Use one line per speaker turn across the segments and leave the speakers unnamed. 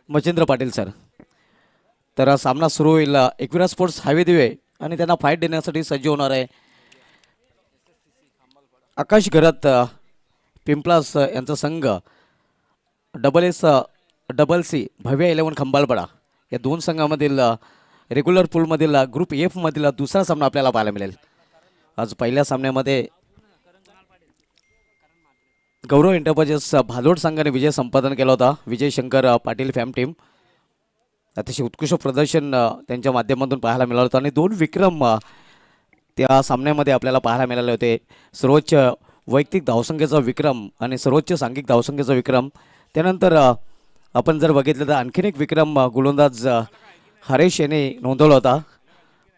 Machhindra Patil sir. तर सामना सुरू होईल. एकविरा स्पोर्ट्स हवे दिवे आणि त्यांना फाईट देण्यासाठी सज्ज होणार आहे आकाश घरात पिंपलास यांचा संघ. डबल सी भव्य 11 खंबालपडा या दोन संघामधील रेग्युलर पूलमधील ग्रुप एफ मधील दुसरा सामना आपल्याला पाहायला मिळेल. आज पहिल्या सामन्यामध्ये गौरव एंटरप्राइजेस भालोड संघाने विजय संपादन केला होता. विजय शंकर पाटील फॅम टीम अतिशय उत्कृष्ट प्रदर्शन त्यांच्या माध्यमातून पाहायला मिळालं होतं आणि 2 विक्रम त्या सामन्यामध्ये आपल्याला पाहायला मिळाले होते. सर्वोच्च वैयक्तिक धावसंख्येचा विक्रम आणि सर्वोच्च सांघिक धावसंख्येचा विक्रम. त्यानंतर आपण जर बघितलं तर आणखीन एक विक्रम गोलंदाज हरेश याने नोंदवला होता.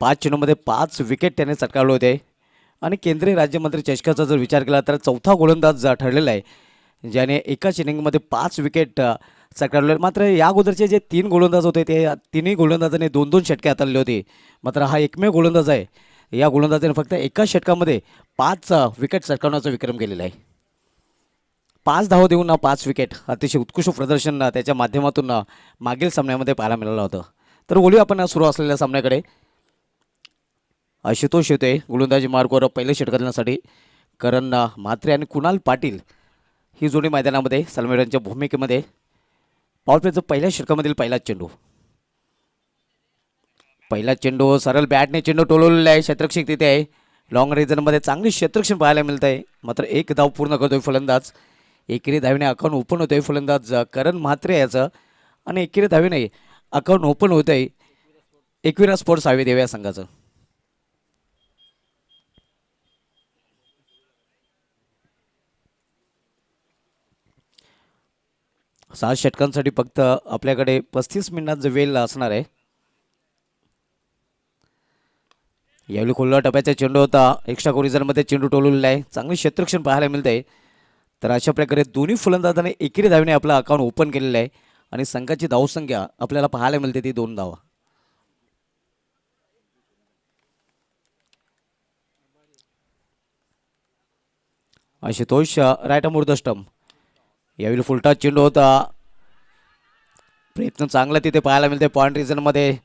5 चेंडूमध्ये 5 विकेट त्याने चटकावले होते आणि केंद्रीय राज्यमंत्री चषकाचा जर विचार केला तर चौथा गोलंदाज ठरलेला आहे ज्याने एकाच इनिंगमध्ये 5 विकेट चटकावले. मात्र या अगोदरचे जे 3 गोलंदाज होते ते तिन्ही गोलंदाजांनी 2-2 षटके हाताळले होते. मात्र हा एकमेव गोलंदाज आहे या गोलंदाजाने फक्त एकाच षटकामध्ये 5 विकेट चटकावण्याचा विक्रम केलेला आहे. 5 धावा देऊन 5 विकेट अतिशय उत्कृष्ट प्रदर्शन त्याच्या माध्यमातून मागील सामन्यामध्ये पाहायला मिळालं होतं. तर बोलूया आपण सुरू असलेल्या सामन्याकडे. आशुतोष येतोय गोलंदाजी मार्गावर पहिले षटकासाठी. करण म्हात्रे आणि कुणाल पाटील ही जोडी मैदानामध्ये सलमेरांच्या भूमिकेमध्ये. पॉवर प्लेचं पहिल्या षटकामधील पहिला चेंडू सरळ बॅटने चेंडू टोलवलेला आहे. क्षेत्ररक्षक तिथे आहे. लॉंग रेंजमध्ये चांगली क्षेत्ररक्षण पाहायला मिळत आहे. मात्र एक धाव पूर्ण करतोय फलंदाज. एकेरी धावीने अकाउंट ओपन होतोय फलंदाज करण म्हात्रे याचं आणि एकेरी धावीने अकाउंट ओपन होत आहे एकविरा स्पोर्ट्स हवे देव या संघाचं. सात षटकांसाठी फक्त आपल्याकडे 35 मिनिटांचा वेळ असणार आहे. यावेळी खुल्ला टप्प्याचा चेंडू होता. एक्स्ट्रा कोरिझनमध्ये चेंडू टोलवलेला आहे. चांगले क्षेत्ररक्षण पाहायला मिळत आहे. तर अशा प्रकारे दोन्ही फलंदाजांनी एकेरी धावीने आपलं अकाउंट ओपन केलेलं आहे आणि संघाची धावसंख्या आपल्याला पाहायला मिळते ती 2 धावा. आशुतोष राईट अमूर्त स्टंप. यावेळी फुलटा चेंडू होता. प्रयत्न चांगला तिथे पाहायला मिळते पॉइंट रिजनमध्ये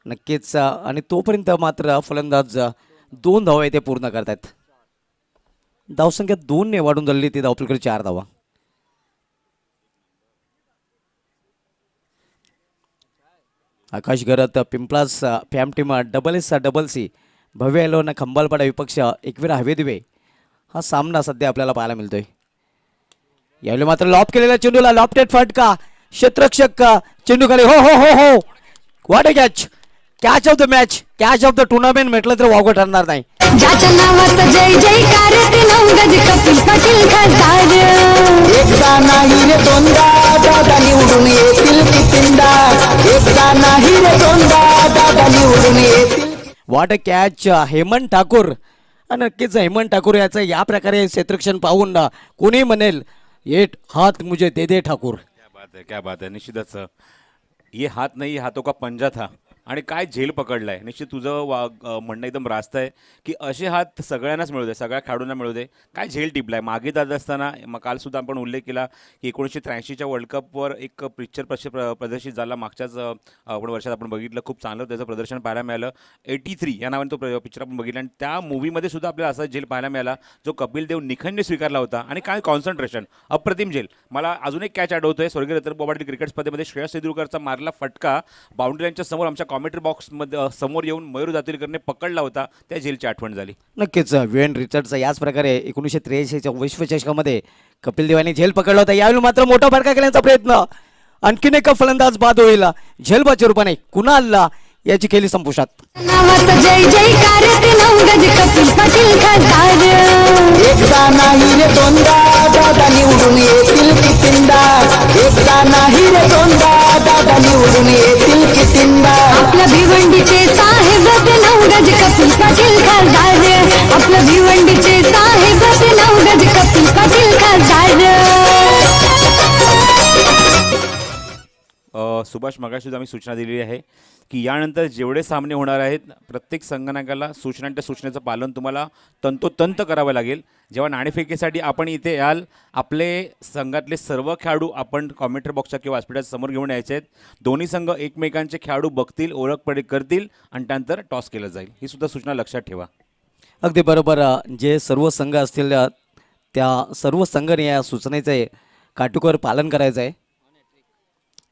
नक्कीच. आणि तोपर्यंत मात्र फलंदाज 2 धावा येथे पूर्ण करतात. धावसंख्या 2ने वाढून झालेली ती धावपलीकडे 4 धावा. आकाश घरात पिंपलास फॅम टीम डबल सी भव्य 11 खंबालपाडा विपक्ष एकविरा हवे दिवे हा सामना सध्या आपल्याला पाहायला मिळतोय. यावेळी मात्र लॉप केलेल्या चेंडूला लॉफ्टेड फटका. क्षेत्ररक्षक चेंडू खाली. हो हो हो हो what a catch of the match, catch of the tournament म्हटलं तर वावगं ठरणार नाही.
ज्याच्या नावाचा जय जयकार ते नवगज कपिल पाटील खासदार.
एकदा नाही रे दोनदा दादा निवडून येतील कितींदा. एकदा नाही रे दोनदा दादा निवडून येतील.
What a catch Hemant Thakur. नक्कीच हेमंत ठाकूर याचं या प्रकारे क्षेत्ररक्षण पाहून कोणी म्हणेल ये हात मुझे दे दे ठाकूर.
क्या बात है. निश्चितच ये हात नाही हातों का पंजा था. आणि काय झेल पकडलाय. निश्चित तुझं म्हणणं एकदम रास्त आहे की असे हात सगळ्यांनाच मिळू दे, सगळ्या खेळाडूंना मिळू दे. काय झेल टिपलाय. मागे जात असताना कालसुद्धा आपण उल्लेख केला की 1983च्या वर्ल्ड कपवर एक पिक्चर प्रदर्शित झाला मागच्याच आपण वर्षात आपण बघितलं. खूप चांगलं त्याचं प्रदर्शन पाहायला मिळालं. 83 या नावाने तो पिक्चर आपण बघितला आणि त्या मूवीमध्ये सुद्धा आपल्याला असा झेल पाहायला मिळाला जो कपिल देव निखंडने स्वीकारला होता. आणि काय कॉन्सन्ट्रेशन, अप्रतिम झेल. मला अजून एक कॅच आठवतोय स्वर्गीय रतन बोबाडे क्रिकेट स्पर्धेमध्ये श्रेयस तेंडुलकरचा मारला फटका बाउंड्रीच्या समोर आमच्या कॉमेंट्री बॉक्समध्ये समोर येऊन मयूर जातीलकरने पकडला होता. त्या झेलची आठवण झाली.
नक्कीच वेन रिचर्डचा याच प्रकारे 1983च्या विश्वचषकामध्ये कपिल देवाने झेल पकडला होता. यावेळी मात्र मोठा फटका केल्याचा प्रयत्न. आणखीन एक फलंदाज बाद होईल. झेलबाच्या रूपाने कुणालला याची केली संपुष्टात.
नावाचा जय जयकार ते नवगज कपिल पाटील खासदार.
एकदा नाही रे दोनदा दादा निवडून येतील कितींदा. एकदा नाही रे दोनदा दादा निवडून येतील कितींदा.
आपल्या भिवंडीचे साहेब ते नवगज कपिल पाटील खासदार. आपल्या भिवंडीचे साहेब ते नवगज कपिल पाटील खासदार.
सुभाष मगाशी सुद्धा आम्ही सूचना दिलेली आहे की यानंतर जेवढे सामने होणार आहेत प्रत्येक संगणकाला सूचनांच्या सूचनेचं पालन तुम्हाला तंतोतंत करावं लागेल. जेव्हा नाणेफेकीसाठी आपण इथे याल आपले संघातले सर्व खेळाडू आपण कॉमेंट्री बॉक्सच्या किंवा व्यासपीठाच्या समोर घेऊन यायचे आहेत. दोन्ही संघ एकमेकांचे खेळाडू बघतील, ओळख करतील आणि त्यानंतर टॉस केलं जाईल. ही सुद्धा सूचना लक्षात ठेवा.
अगदी बरोबर. जे सर्व संघ असतील त्या सर्व संघाने या सूचनेचे काटेकोर पालन करायचं आहे.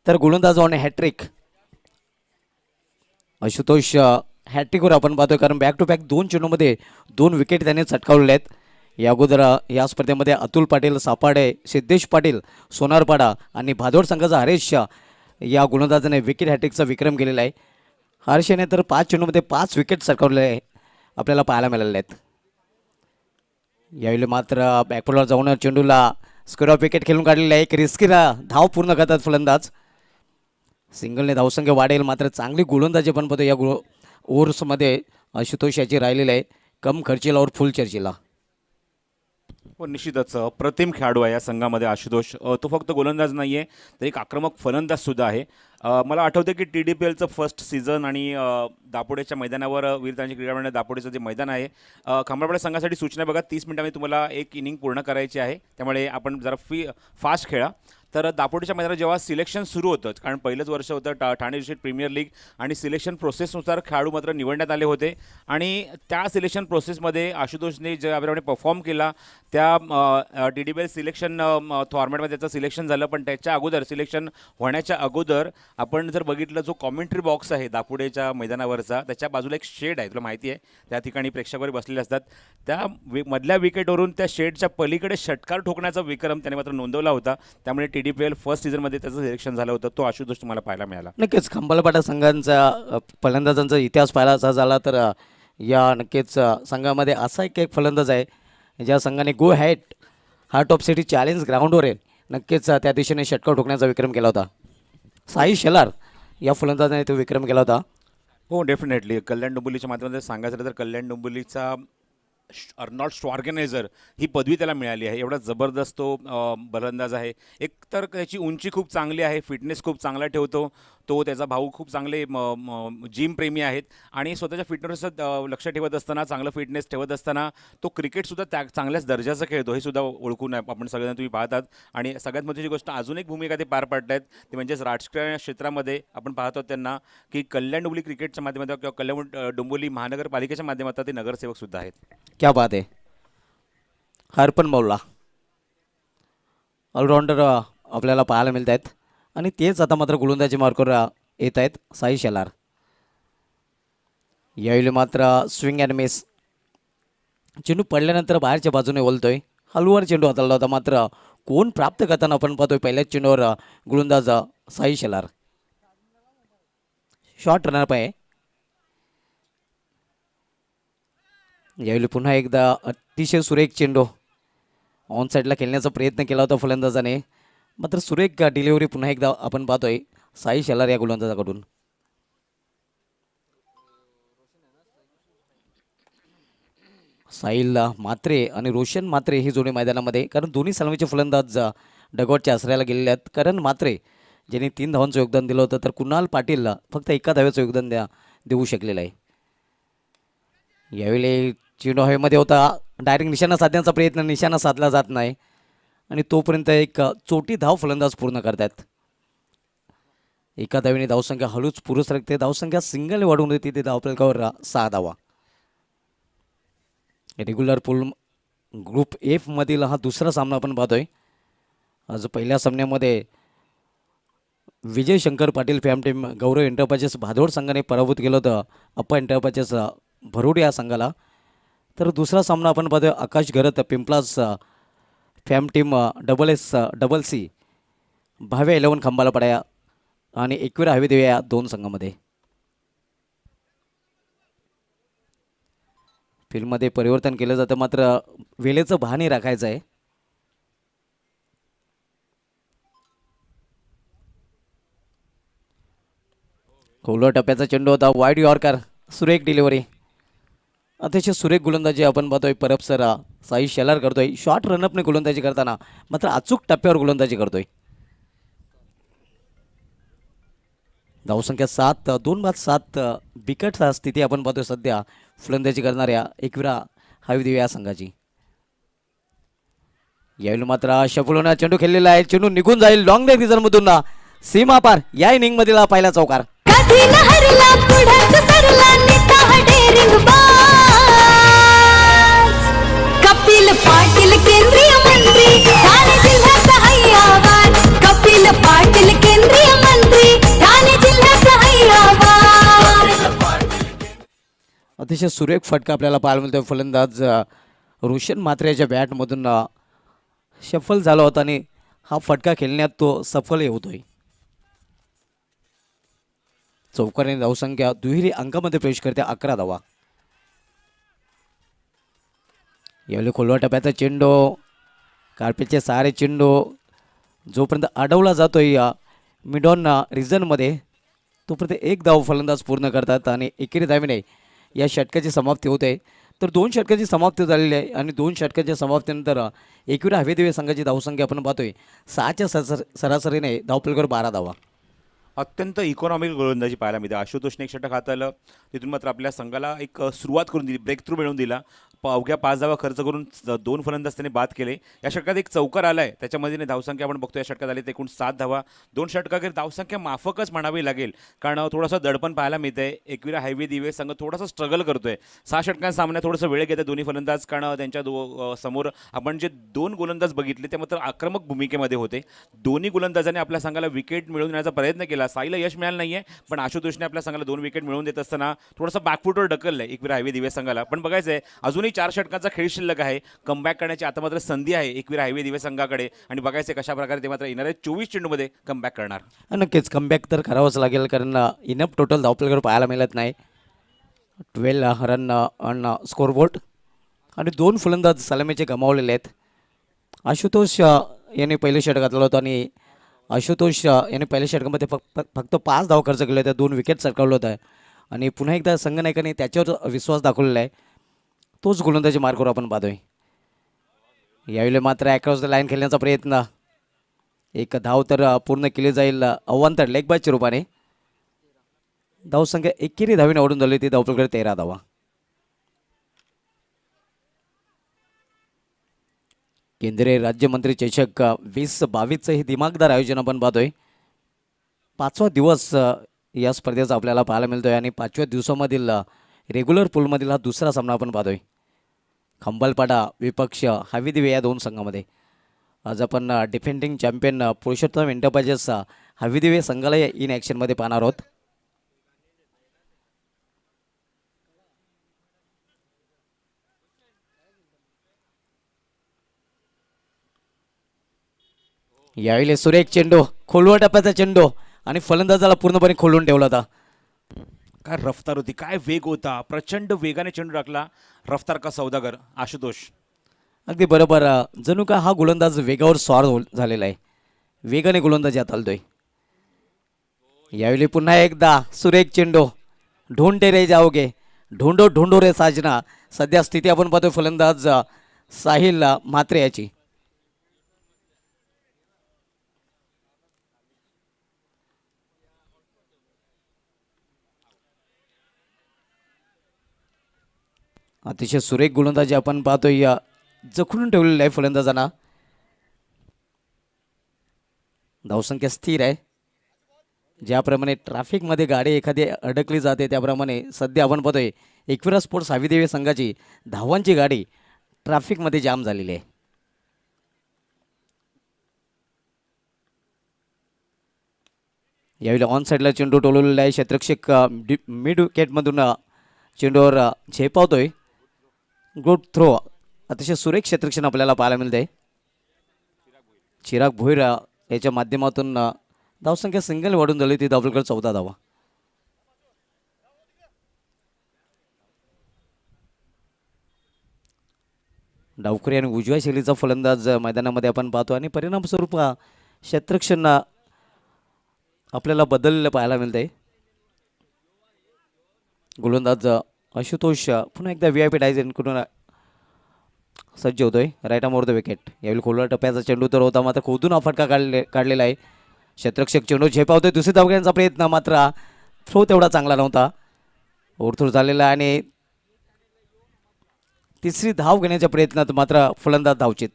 तर गोलंदाज ऑन हॅट्रिक आशुतोष हॅट्रिकवर आपण पाहतोय, कारण बॅक टू बॅक 2 चेंडूमध्ये 2 विकेट त्याने चटकावलेले आहेत. या अगोदर या स्पर्धेमध्ये अतुल पाटील, सापाडे, सिद्धेश पाटील, सोनारपाडा आणि भादोड संघाचा हरेश या गोलंदाजाने विकेट हॅट्रिकचा विक्रम केलेला आहे. हर्षने तर 5 चेंडूमध्ये 5 विकेट चटकावलेले आहे आपल्याला पाहायला मिळालेले आहेत. यावेळी मात्र बॅकफुटवर जाऊन चेंडूला स्क्वेअर ऑफ विकेट खेळून काढलेला आहे. एक रिस्कीला धाव पूर्ण करतात फलंदाज. सिंगलने धावसंख्या वाढेल, मात्र चांगली गोलंदाजी पण पाहतो या ओव्हर्समध्ये आशुतोष याची राहिलेली आहे. कम खर्चीला और फुल चर्चीला.
हो, निश्चितच अप्रतिम खेळाडू आहे या संघामध्ये आशुतोष. तो फक्त गोलंदाज नाही आहे तर एक आक्रमक फलंदाजसुद्धा आहे. मला आठवतं की TDPLचं फर्स्ट सीझन आणि दापोडेच्या मैदानावर वीरतांची क्रीडा मंडळ दापोडेचं जे मैदान आहे, खंबाळपाडा संघासाठी सूचना बघा 30 मिनिटांमध्ये तुम्हाला एक इनिंग पूर्ण करायची आहे. त्यामुळे आपण जरा फास्ट खेळा. तर दापोडेच्या मैदानात जेव्हा सिलेक्शन सुरू होतं, कारण पहिलंच वर्ष होतं ठाणे डिस्ट्रिक्ट प्रीमियर लीग आणि सिलेक्शन प्रोसेसनुसार खेळाडू मात्र निवडण्यात आले होते आणि त्या सिलेक्शन प्रोसेसमध्ये आशुतोषने ज्याप्रमाणे परफॉर्म केला त्या TDPL सिलेक्शन फॉर्मॅटमध्ये त्याचं सिलेक्शन झालं. पण त्याच्या अगोदर सिलेक्शन होण्याच्या अगोदर आपण जर बघितलं जो कॉमेंट्री बॉक्स आहे दापोडेच्या मैदानावरचा, त्याच्या बाजूला एक शेड आहे, तुला माहिती आहे त्या ठिकाणी प्रेक्षक बसलेले असतात. त्या मधल्या विकेटवरून त्या शेडच्या पलीकडे षटकार ठोकण्याचा विक्रम त्याने मात्र नोंदवला होता. त्यामुळे TDPL फर्स्ट सीझनमध्ये त्याचं सिलेक्शन झालं होतं. तो आशुतोष तुम्हाला पाहायला मिळाला.
नक्कीच खंबाळपाडा संघांचा फलंदाजांचा इतिहास पाहायचा झाला तर या नक्कीच संघामध्ये असा एक फलंदाज आहे ज्या संघाने गो हार्ट ऑफ सिटी चॅलेंज ग्राउंडवर आहे नक्कीच त्या दिशेने षटकार ठोकण्याचा विक्रम केला होता. साई शेलार या फलंदाजाने तो विक्रम केला होता.
हो, डेफिनेटली. कल्याण डोंबिवलीच्या माध्यमातून सांगायचं झालं तर कल्याण डोंबिवलीचा अर्नॉल्ड श्वार्गेनेझर ही पदवी त्याला मिळाली आहे. एवढा जबरदस्त तो फलंदाज आहे. एक तर त्याची उंची खूप चांगली आहे, फिटनेस खूप चांगला ठेवतो तो. त्याचा भाऊ खूप चांगले जिम प्रेमी आहेत आणि स्वतःच्या फिटनेसचं लक्ष ठेवत असताना, चांगलं फिटनेस ठेवत असताना तो क्रिकेटसुद्धा त्या चांगल्याच दर्जाचं खेळतो. हे सुद्धा ओळखून आपण सगळ्यांना तुम्ही पाहतात. आणि सगळ्यात महत्त्वाची गोष्ट अजून एक भूमिका ते पार पाडत आहेत ते म्हणजेच राजकीय क्षेत्रामध्ये आपण पाहतो त्यांना की कल्याण डोंबिवली क्रिकेटच्या माध्यमातून किंवा कल्याण डोंबिवली महानगरपालिकेच्या माध्यमातून ते नगरसेवकसुद्धा आहेत.
क्या बात आहे. हरपन मौला ऑलराऊंडर आपल्याला पाहायला मिळत आहेत आणि तेच आता मात्र गोलंदाजी मार्कवर येत आहेत साई शेलार. यावेळी मात्र स्विंग अँड मिस. चेंडू पडल्यानंतर बाहेरच्या बाजूने ओलतोय. हलवार चेंडू हाताळला होता, मात्र कोण प्राप्त करताना आपण पाहतोय पहिल्याच चेंडूवर गोलंदाज साई शेलार. शॉर्ट रनअप आहे. यावेळी पुन्हा एकदा अतिशय सुरेख चेंडू ऑन साईडला खेळण्याचा प्रयत्न केला होता फलंदाजाने, मात्र सुरेख डिलिव्हरी पुन्हा एकदा आपण पाहतोय साई शेलार या गोलंदाजाकडून. साहिल मात्रे आणि रोशन मात्रे ही जोडी मैदानामध्ये, कारण दोन्ही सलामीचे फलंदाज डगॉटच्या आश्रयाला गेलेले आहेत. करण मात्रे ज्यांनी 3 धावांचं योगदान दिलं होतं, तर कुणाल पाटील फक्त 1 धावेचं योगदान देऊ शकलेलं आहे. यावेळी चेंडू हवेमध्ये होता, डायरेक्ट निशाणा साधण्याचा प्रयत्न, निशाणा साधला जात नाही आणि तोपर्यंत एक चोटी धाव फलंदाज पूर्ण करतात. 1 धावेने धावसंख्या हळूच पुरुष राखते. धावसंख्या सिंगल वाढवून होती ते धावफलकावर 6 धावा. रेग्युलर पूल ग्रुप एफ मधील हा दुसरा सामना आपण पाहतोय. आज पहिल्या सामन्यामध्ये विजय शंकर पाटील फॅम टीम गौरव एंटरप्राइजेस भादोड संघाने पराभूत केलं होतं अप्पा एंटरप्राइजेस भरोड या संघाला. तर दुसरा सामना आपण पाहतोय आकाश घरत पिंपलास फॅम टीम SSC भाव्या 11 खंबाला पडाया आणि एकविरा हवी देऊया या 2 संघामध्ये. फील्डमध्ये परिवर्तन केलं जातं, मात्र वेळेचं भानही राखायचं आहे. खोलवर टप्प्याचा चेंडू होता, वाईड यॉर्कर, सुरेख डिलिव्हरी, अतिशय सुरेख गोलंदाजी आपण पाहतोय परब सर साई शेलार करतोय. शॉर्ट रनअपने गोलंदाजी करताना मात्र अचूक टप्प्यावर गोलंदाजी करतोय. धावसंख्या 7, 2 बाद 7 बिकट स्थिती आपण पाहतोय सध्या फलंदाजी करणाऱ्या एकविरा हविदेवी या संघाची. यावेळी मात्र शफुलोना चेंडू खेळलेला आहे, चेंडू निघून जाईल लॉंग लेग रिझल्टमधून सीमा पार. या इनिंग मधील पहिला चौकार.
कधी न हरला पुढंच सरला नेता हा डेअरिंग बाज. कपिल पाटील केंद्रीय मंत्री ठाणे जिल्ह्याचा हैयावान. कपिल पाटील केंद्रीय मंत्री ठाणे जिल्ह्याचा हैयावान.
अतिशय सुरेख फटका आपल्याला पाहायला मिळतोय. फलंदाज रोशन म्हात्रेच्या बॅटमधून सफल झाला होता आणि हा फटका खेळण्यात तो सफलही होतोय. चौकाराने धावसंख्या दुहेरी अंकामध्ये प्रवेश करते 11 धावा. यावेळी खोलवा टप्प्याचा चेंडू कार्पेटचे सारे चेंडू जोपर्यंत अडवला जातोय या मिडॉन रिझनमध्ये तोपर्यंत एक धाव फलंदाज पूर्ण करतात आणि एकेरी धावेने या षटकाची समाप्ती होते. तर 2 षटकाची समाप्ती झालेली आहे आणि 2 षटकाच्या समाप्तीनंतर एकविरा हवेदेवी संघाची धावसंख्या आपण पाहतोय 6च्या सरासरीने धावपलकर 12 धावा.
अत्यंत इकॉनॉमिक गोलंदाजी पाहायला मिळते. आशुतोषने एक षटक हाताळलं, तिथून मात्र आपल्या संघाला एक सुरुवात करून दिली, ब्रेक थ्रू मिळवून दिला. अवघ्या 5 धावा खर्च करून 2 फलंदाज त्यांनी बाद केले. या षटकात एक चौकार आला आहे, त्याच्यामध्ये धावसंख्या आपण बघतो या षटकात आली एकूण 7 धावा. 2 षटकाखेर धावसंख्या माफकच म्हणावी लागेल, कारण थोडंसं दडपण पाहायला मिळतंय. एकविरा हवेदेवी संघ थोडासा स्ट्रगल करतोय. 6 षटकांच्या सामन्यात थोडंसं वेळ घेते दोन्ही फलंदाज, कारण त्यांच्या समोर आपण जे 2 गोलंदाज बघितले ते मात्र आक्रमक भूमिकेमध्ये होते. दोन्ही गोलंदाजांनी आपल्या संघाला विकेट मिळवून देण्याचा प्रयत्न केला. साईला यश मिळालं नाहीये, पण आशुतोषने आपल्या संघाला 2 विकेट मिळवून देत असताना थोडंसं बॅकफुटवर ढकललंय एकविरा हवेदेवी संघाला. पण बघायचं आहे अजूनही 4 षटकांचा खेळ शिल्लक आहे. कमबॅक करण्याची आता मात्र संधी आहे एकविरा हवेदेवी संघाकडे आणि बघायचं कशा प्रकारे ते मात्र येणाऱ्या 24 चेंडूमध्ये कमबॅक करणार.
नक्कीच कमबॅक तर करावंच लागेल, कारण इनफ टोटल धावपलकर पाहायला मिळत नाही. 12 रन ऑन स्कोरबोर्ड आणि 2 फलंदाज सलामीचे गमावलेले आहेत. आशुतोष यांनी पहिले षटक घातलं होतं आणि आशुतोष यांनी पहिल्या षटकामध्ये फक्त 5 धाव खर्च केले होते, 2 विकेट सरकावलं होतं आणि पुन्हा एकदा संघनायकाने त्याच्यावर विश्वास दाखवलेला आहे. तोच गोलंदाजी मार्गावर आपण पाहतोय. यावेळी मात्र अक्रॉस द लाईन खेळण्याचा प्रयत्न, एक धाव तर पूर्ण केली जाईल अवांतर लेग बायच्या रूपाने. धावसंख्या एकेरी धावीने ओढून झाली ती धावपलकडे 13 धावा. केंद्रीय राज्यमंत्री चषक 2022चं हे दिमागदार आयोजन आपण पाहतोय. 5वा दिवस या स्पर्धेचा आपल्याला पाहायला मिळतोय आणि 5व्या दिवसामधील रेग्युलर पूलमधील हा दुसरा सामना आपण पाहतोय. खंबालपाडा विपक्ष हवेदेवी या 2 संघामध्ये. आज आपण डिफेंडिंग चॅम्पियन पुरुषोत्तम एंटरप्राइजेस हवेदेवी संघाला इन ॲक्शनमध्ये पाहणार आहोत. यावेळी सुरेख चेंडू, खोलवा टप्प्याचा चेंडू आणि फलंदाजाला पूर्णपणे खोलून ठेवला होता.
काय रफ्तार होती, काय वेग होता, प्रचंड वेगाने चेंडू टाकला. रफ्तार का सौदागर आशुतोष.
अगदी बरोबर. जणू का हा गोलंदाज वेगावर स्वार झालेला आहे, वेगाने गोलंदाजी हाताळतोय. यावेळी पुन्हा एकदा सुरेख चेंडू, ढोंडे रे जाओगे, ढोंडो ढोंडो रे साजना. सध्या स्थिती आपण पाहतोय फलंदाज साहिल म्हात्रे याची. अतिशय सुरेख गोलंदाजी आपण पाहतोय, जखडून ठेवलेलं आहे फलंदाजांना. धावसंख्या स्थिर आहे. ज्याप्रमाणे ट्रॅफिकमध्ये गाडी एखादी अडकली जाते त्याप्रमाणे सध्या आपण पाहतोय एकविरा स्पोर्ट्स हवेदेवी संघाची धावांची गाडी ट्रॅफिकमध्ये जाम झालेली आहे. यावेळी ऑन साईडला चेंडू टोलवलेला आहे. क्षेत्ररक्षक मिड विकेटमधून चेंडूवर झेपावतोय. गुड थ्रो, अतिशय सुरेख क्षेत्ररक्षण आपल्याला पाहायला मिळते. चिराग भोईर याच्या माध्यमातून धावसंख्या सिंगल वाढून झाली ती धावपलकर 14 धावा. डावखरी आणि उजव्या शैलीचा फलंदाज मैदानामध्ये आपण पाहतो आणि परिणामस्वरूप क्षेत्ररक्षण आपल्याला बदललेलं पाहायला मिळते. गोलंदाज आशुतोष पुन्हा एकदा VIP डायझन करून सज्ज होतोय. Right arm over the wicket. यावेळी खोलवा टप्प्याचा चेंडू तर होता, मात्र खोदून हा फटका काढलेला आहे. क्षेत्ररक्षक चेंडू झेपावतोय. दुसरी धाव घेण्याचा प्रयत्न, मात्र थ्रो तेवढा चांगला नव्हता. ओव्हरथ्रो झालेला आणि तिसरी धाव घेण्याच्या प्रयत्नात मात्र फलंदाज धावचित.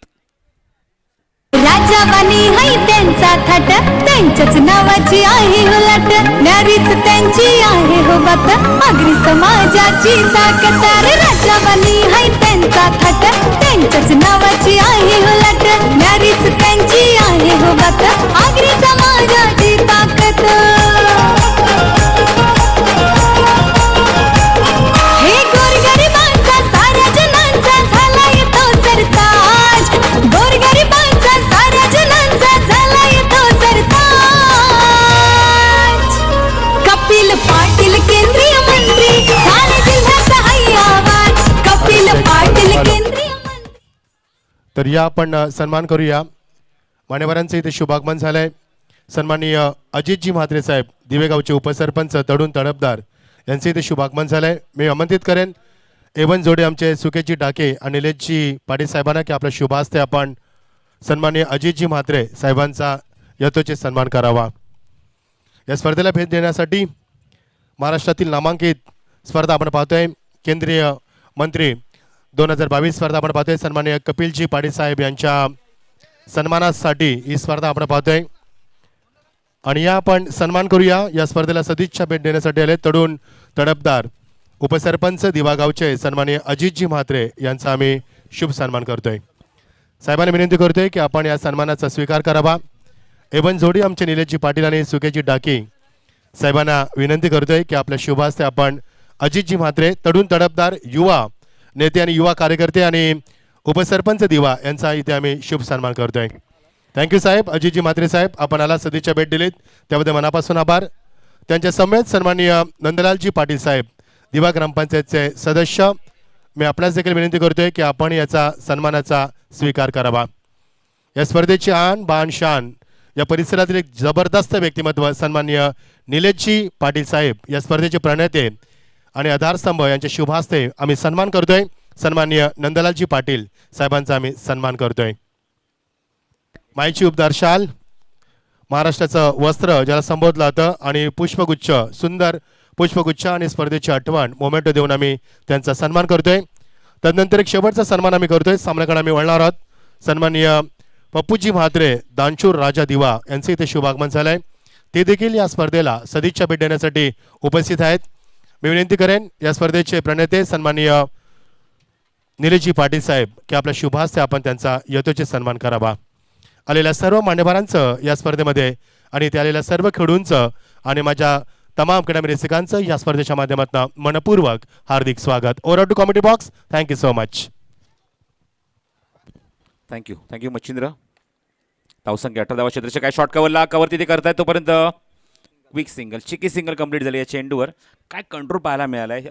राजावानी हाय त्यांचा थाट, त्यांच्याच नावाची आहे हो लाट, न्यारीच त्यांची आहे हो बात, आगरी समाजाची ताकद. राजावानी हाय त्यांचा थाट, त्यांच्याच नावाची आहे हो लाट, न्यारीच त्यांची आहे हो बात, आगरी समाजाची ताकद. हे गोरगरिबांचा साऱ्या जनांचा झाला येतो सरताज, गोरगरिबांचा साऱ्या जनांचा झाला येतो सरताज. कपिल पाटील केंद्रीय मंत्री, ठाणे जिल्ह्याचा हाय आवाज, कपिल पाटील केंद्रीय मंत्री.
तर या आपण सन्मान करूया. मान्यवरांचं इथे शुभागमन झालंय. सन्माननीय अजितजी म्हात्रे साहेब, दिवेगावचे उपसरपंच, तडून तडफदार यांचं इथे शुभागमन झालंय. मी आमंत्रित करेन एवन जोडे आमचे सुकेजी डाके आणि निलेशजी पाटील साहेबांना की आपल्या शुभ हस्ते आपण सन्माननीय अजितजी म्हात्रे साहेबांचा यथोचित सन्मान करावा. या स्पर्धेला भेट देण्यासाठी महाराष्ट्रातील नामांकित स्पर्धा आपण पाहतोय. केंद्रीय मंत्री 2022 स्पर्धा आपण पाहतोय. सन्माननीय कपिलजी पाटील साहेब यांच्या सन्मानासाठी ही स्पर्धा आपण पाहतोय. आणि या आपण सन्मान करूया. या स्पर्धेला सदिच्छा भेट देण्यासाठी आले तडून तडफदार उपसरपंच दिवागावचे सन्माननीय अजितजी म्हात्रे यांचा आम्ही शुभ सन्मान करतोय. साहेबांना विनंती करतोय की आपण या सन्मानाचा स्वीकार करावा. एवन जोडी आमचे निलेशजी पाटील आणि सुकेजी डाकी साहेबांना विनंती करतोय की आपल्या शुभ हस्ते आपण अजितजी म्हात्रे, तडून तडफदार युवा नेते आणि युवा कार्यकर्ते आणि उपसरपंच दिवा यांचा इथे आम्ही शुभ सन्मान करतोय. थँक्यू साहेब. अजितजी म्हात्रे साहेब, आपण आला सदिच्छा भेट दिलीत त्याबद्दल मनापासून आभार. त्यांच्या समेत सन्माननीय नंदलालजी पाटील साहेब, दिवा ग्रामपंचायतचे सदस्य, मी आपणास देखील विनंती करतोय की आपण याचा सन्मानाचा स्वीकार करावा. या स्पर्धेची आन बान शान, या परिसरातील एक जबरदस्त व्यक्तिमत्व सन्माननीय निलेशजी पाटील साहेब, या स्पर्धेचे प्रणेते आणि आधारस्तंभ यांच्या शुभ हस्ते आम्ही सन्मान करतोय. सन्माननीय नंदलालजी पाटील साहेबांचा आम्ही सन्मान करतोय. माईची उपदार शाल, महाराष्ट्राचं वस्त्र ज्याला संबोधलं जातं, आणि पुष्पगुच्छ, सुंदर पुष्पगुच्छ आणि स्पर्धेची आठवण मोमेंटो देऊन आम्ही त्यांचा सन्मान करतोय. तदनंतर एक शेवटचा सन्मान आम्ही करतोय. सामन्याकडे आम्ही वळणार आहोत. सन्माननीय पप्पूजी म्हात्रे, दानशूर राजा दिवा यांचे इथे शुभागमन झालंय. ते देखील या स्पर्धेला सदिच्छा भेट देण्यासाठी उपस्थित आहेत. मी विनंती करेन या स्पर्धेचे प्रणेते सन्माननीय निलेशजी पाटील साहेब की आपल्या शुभ हस्ते आपण त्यांचा यथोचित सन्मान करावा. आलेल्या सर्व मान्यवरांचं या स्पर्धेमध्ये आणि ते आलेल्या सर्व खेळूंचं आणि माझ्या तमाम क्रीडामी रसिकांचं या स्पर्धेच्या माध्यमातून मनपूर्वक हार्दिक स्वागत. Over to Comedy Box. Thank you so much.
Thank you Machhindra. धावसंख्या 18 धावा. क्षेत्राच्या काय शॉर्ट कव्हर तिथे करतायत तोपर्यंत क्विक सिंगल, चिकी सिंगल कंप्लीट झाली. या चेंडूवर काय कंट्रोल पाहायला मिळाला आहे.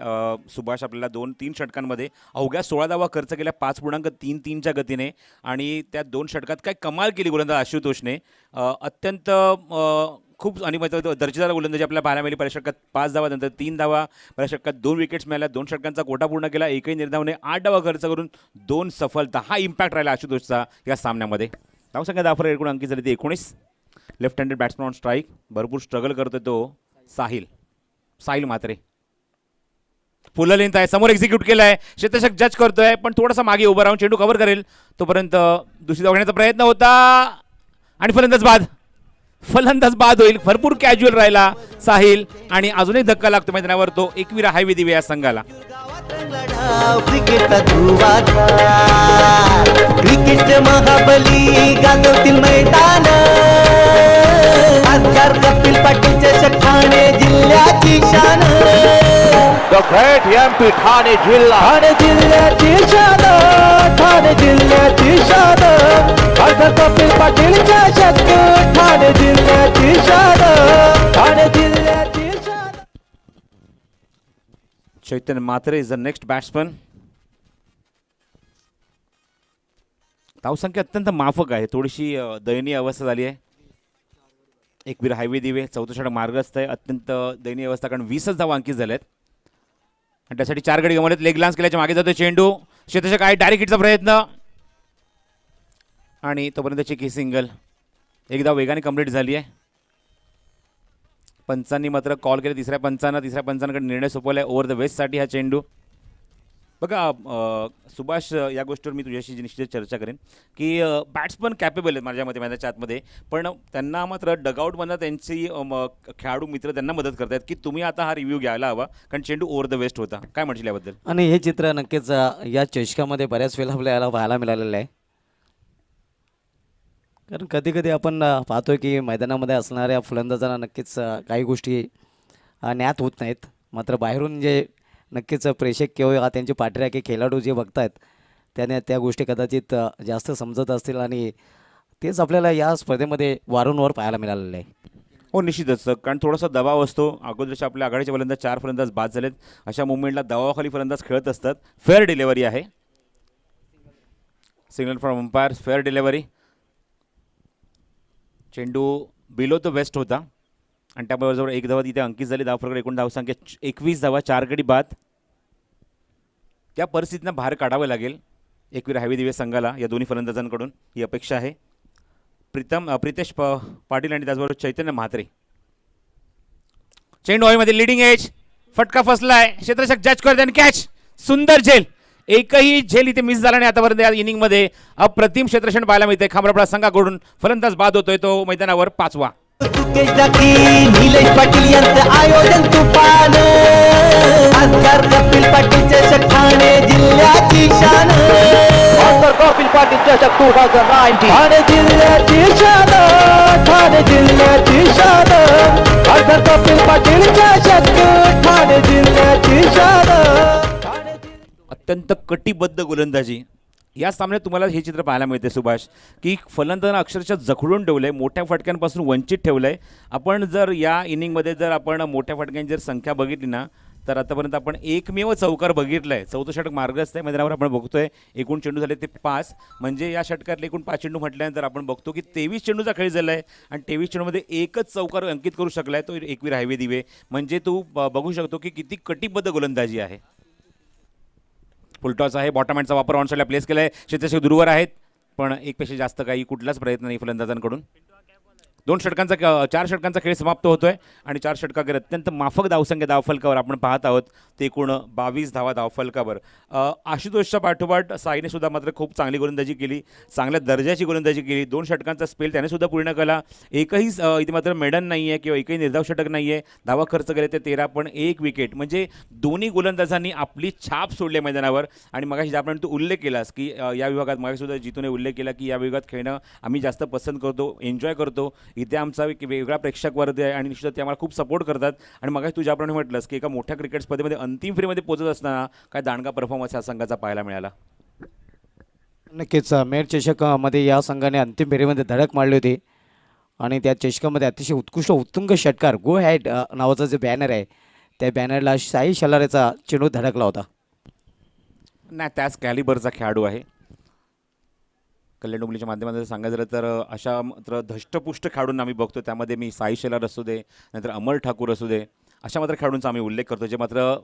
सुभाष आपल्याला 2-3 षटकांमध्ये अवघ्या 16 धावा खर्च केल्या 5.33च्या गतीने, आणि त्या 2 षटकात काय कमाल केली गोलंदाज आशुतोषने. अत्यंत खूप आणि दर्जेदार गोलंदाजी आपल्याला पाहायला मिळाली. पहिल्या षटकात 5 धावा, नंतर 3 धावा, पहिल्या षटकात 2 विकेट्स मिळाल्या, 2 षटकांचा कोटा पूर्ण केला, एकही निर्धावने 8 धावा खर्च करून 2 सफलता. हा इम्पॅक्ट राहिला आशुतोषचा या सामन्यामध्ये. धावसंख्या 10 एकूण अंकित झाली ती 19. Left handed batsman on strike. भरपूर स्ट्रगल करतोय तो साहिल म्हात्रे. फुल लेंथ आहे, समोर एक्झिक्यूट केलं आहे, क्षेत्ररक्षक जज करतोय पण थोडासा मागे उभं राहून चेंडू कव्हर करेल तोपर्यंत दुसरी धाव घेण्याचा प्रयत्न होता आणि फलंदाज बाद होईल. भरपूर कॅज्युअल राहिला साहिल आणि अजूनही धक्का लागतो मैदानावर तो एकविरा हायवे दिवे या संघाला.
क्रिकेट महाबली गाजवतील मैदान. आजकार कपिल पाटीलच्या ठाणे जिल्ह्याची शान. ठाणे जिल्ह्याची शान, ठाणे जिल्ह्याची शान. आजकार कपिल पाटीलच्या शक्ती, ठाणे जिल्ह्याची शान, ठाणे जिल्ह्याची शान.
Chaitanya Mhatre is the next batsman. धावसंख्या अत्यंत माफक आहे, थोडीशी दयनीय अवस्था झाली आहे. एकवीर हायवे दिवे 14 षटक मार्गस्थ आहे. अत्यंत दयनीय अवस्था, कारण 20च धावा अंकित झाल्यात आणि त्यासाठी 4 गडी गमावलेत. लेग लान्स केल्याच्या मागे जातो चेंडू. क्षेत्ररक्षक आहे, डायरेक्ट हिटचा प्रयत्न आणि तोपर्यंत चिकी सिंगल. एक धाव वेगाने कंप्लीट झाली आहे. पंचांनी मात्र कॉल केले तिसऱ्या पंचांकडे निर्णय सोपवला आहे ओव्हर द वेस्टसाठी हा चेंडू. बघा सुभाष, या गोष्टीवर मी तुझ्याशी निश्चित चर्चा करेन की बॅट्समन कॅपेबल आहेत माझ्या मते मैदानाच्या आतमध्ये, पण त्यांना मात्र डगआउटमधनं त्यांची खेळाडू मित्र त्यांना मदत करतात की तुम्ही आता हा रिव्ह्यू घ्यायला हवा, कारण चेंडू ओव्हर द वेस्ट होता. काय म्हणशील याबद्दल?
आणि हे चित्र नक्कीच या चषकामध्ये बऱ्याच वेळा आपल्याला पाहायला मिळालेलं आहे. कारण कधी कधी आपण पाहतोय की मैदानामध्ये असणाऱ्या फलंदाजांना नक्कीच काही गोष्टी ज्ञात होत नाहीत, मात्र बाहेरून जे नक्कीच प्रेक्षक किंवा त्यांचे पाठराखील खेळाडू जे बघतायत त्याने त्या गोष्टी कदाचित जास्त समजत असतील आणि तेच आपल्याला या स्पर्धेमध्ये वारंवार पाहायला मिळालेलं आहे.
हो निश्चितच, कारण थोडासा दबाव असतो. अगोदरच्या आपल्या आघाडीचे फलंदाज 4 फलंदाज बाद झालेत, अशा मुवमेंटला दबावाखाली फलंदाज खेळत असतात. फेअर डिलिव्हरी आहे, signal from umpire, fair delivery. चेंडू बिलो द वेस्ट होता आणि त्याबरोबर जवळ 1 धावा तिथे अंकित झाली. धावफरक एकूण धावसंख्या 21 धावा, 4 गडी बाद. त्या परिस्थितीनं बाहेर काढावं लागेल एकवीर हॅवी दिवे संघाला या दोन्ही फलंदाजांकडून, ही अपेक्षा आहे. प्रितेश पाटील आणि त्याचबरोबर चैतन्य म्हात्रे. चेंडू हवेमध्ये लिडिंग एज, फटका फसलाय, क्षेत्ररक्षक जज करते आणि कॅच. सुंदर झेल, एकही झेल इथे मिस झाला नाही आतापर्यंत या इनिंगमध्ये. अप्रतिम क्षेत्ररक्षण पाहायला मिळते खामरापडा संघाकडून. फलंदाज बाद होतोय तो मैदानावर 5वा.
निलेश पाटील यांचं आयोजन तुफान, खासदार कपिल पाटील चषक ठाणे जिल्ह्याची शान, खासदार कपिल पाटील चषक 2019 ठाणे जिल्ह्याची शान, ठाणे जिल्ह्याची शान, खासदार कपिल पाटील चषक ठाणे जिल्ह्याची शान.
अत्यंत कटिबद्ध गोलंदाजी या सामन्यात तुम्हाला हे चित्र पाहायला मिळते सुभाष, की फलंदाजांना अक्षरशः जखडून ठेवलं आहे, मोठ्या फटक्यांपासून वंचित ठेवलं आहे. आपण जर या इनिंगमध्ये जर आपण मोठ्या फटक्यांची जर संख्या बघितली ना, तर आतापर्यंत आपण एकमेव चौकार बघितला आहे. 14 षटक मार्गस्थ आहे मैदानावर आपण बघतोय. एकूण चेंडू झाले ते 5, म्हणजे या षटकातले एकूण 5 चेंडू म्हटल्यानंतर आपण बघतो की 23 चेंडूचा खेळ झाला आहे आणि 23 चेंडूमध्ये एकच चौकार अंकित करू शकला आहे तो एकवीर हायवे दिवे. म्हणजे तू बघू शकतो की किती कटिबद्ध गोलंदाजी आहे. फुलटॉस आहे, बॉटम हँडचा वापर ऑनसाईडला प्लेस केला आहे, क्षेत्ररक्षक दूरवर आहेत, पण एकपेक्षा जास्त काही कुठलाच प्रयत्न नाही फलंदाजांकडून. 4 षटकांचा खेळ समाप्त होतोय आणि 4 षटकावर अत्यंत माफक धावसंख्या धावफलकावर आपण पाहत आहोत. ते एकूण 22 धावा धावफलकावर. आशुतोषच्या पाठोपाठ साईने सुद्धा मात्र खूप चांगली गोलंदाजी केली, चांगल्या दर्जाची गोलंदाजी केली. 2 षटकांचा स्पेल त्याने सुद्धा पूर्ण केला. एकही इथे मात्र मेडन नाही आहे किंवा एकही निर्धाव षटक नाही आहे. धावा खर्च केले ते 13, पण 1 विकेट. म्हणजे दोन्ही गोलंदाजांनी आपली छाप सोडली मैदानावर. आणि मगाशी ज्याप्रमाणे तू उल्लेख केलास की या विभागात मगाशी सुद्धा जितूने उल्लेख केला की या विभागात खेळणं आम्ही जास्त पसंत करतो, एन्जॉय करतो. इथे आमचा एक वेगळा प्रेक्षक वर्ग आहे आणि निश्चित ते आम्हाला खूप सपोर्ट करतात. आणि मग तू ज्याप्रमाणे म्हटलंस की एका मोठ्या क्रिकेट स्पर्धेमध्ये अंतिम फेरीमध्ये पोहोचत असताना काय दांडगा परफॉर्मन्स या संघाचा पाहायला मिळाला.
नक्कीच मेट चषकामध्ये या संघाने अंतिम फेरीमध्ये धडक मारली होती आणि त्या चषकामध्ये अतिशय उत्कृष्ट उत्तुंग षटकार गो हॅड नावाचं जे बॅनर आहे त्या बॅनरला साई शलारेचा चेंडू धडकला होता.
नाही, त्याच कॅलिबरचा खेळाडू आहे. कल्याण डोंबिवलीच्या माध्यमातून सांगायचं झालं तर अशा मात्र धष्टपुष्ट खेळाडूंना आम्ही बघतो. त्यामध्ये मी साई शेलार असू दे, नंतर अमर ठाकूर असू दे, अशा मात्र खेळाडूंचा आम्ही उल्लेख करतो जे मात्र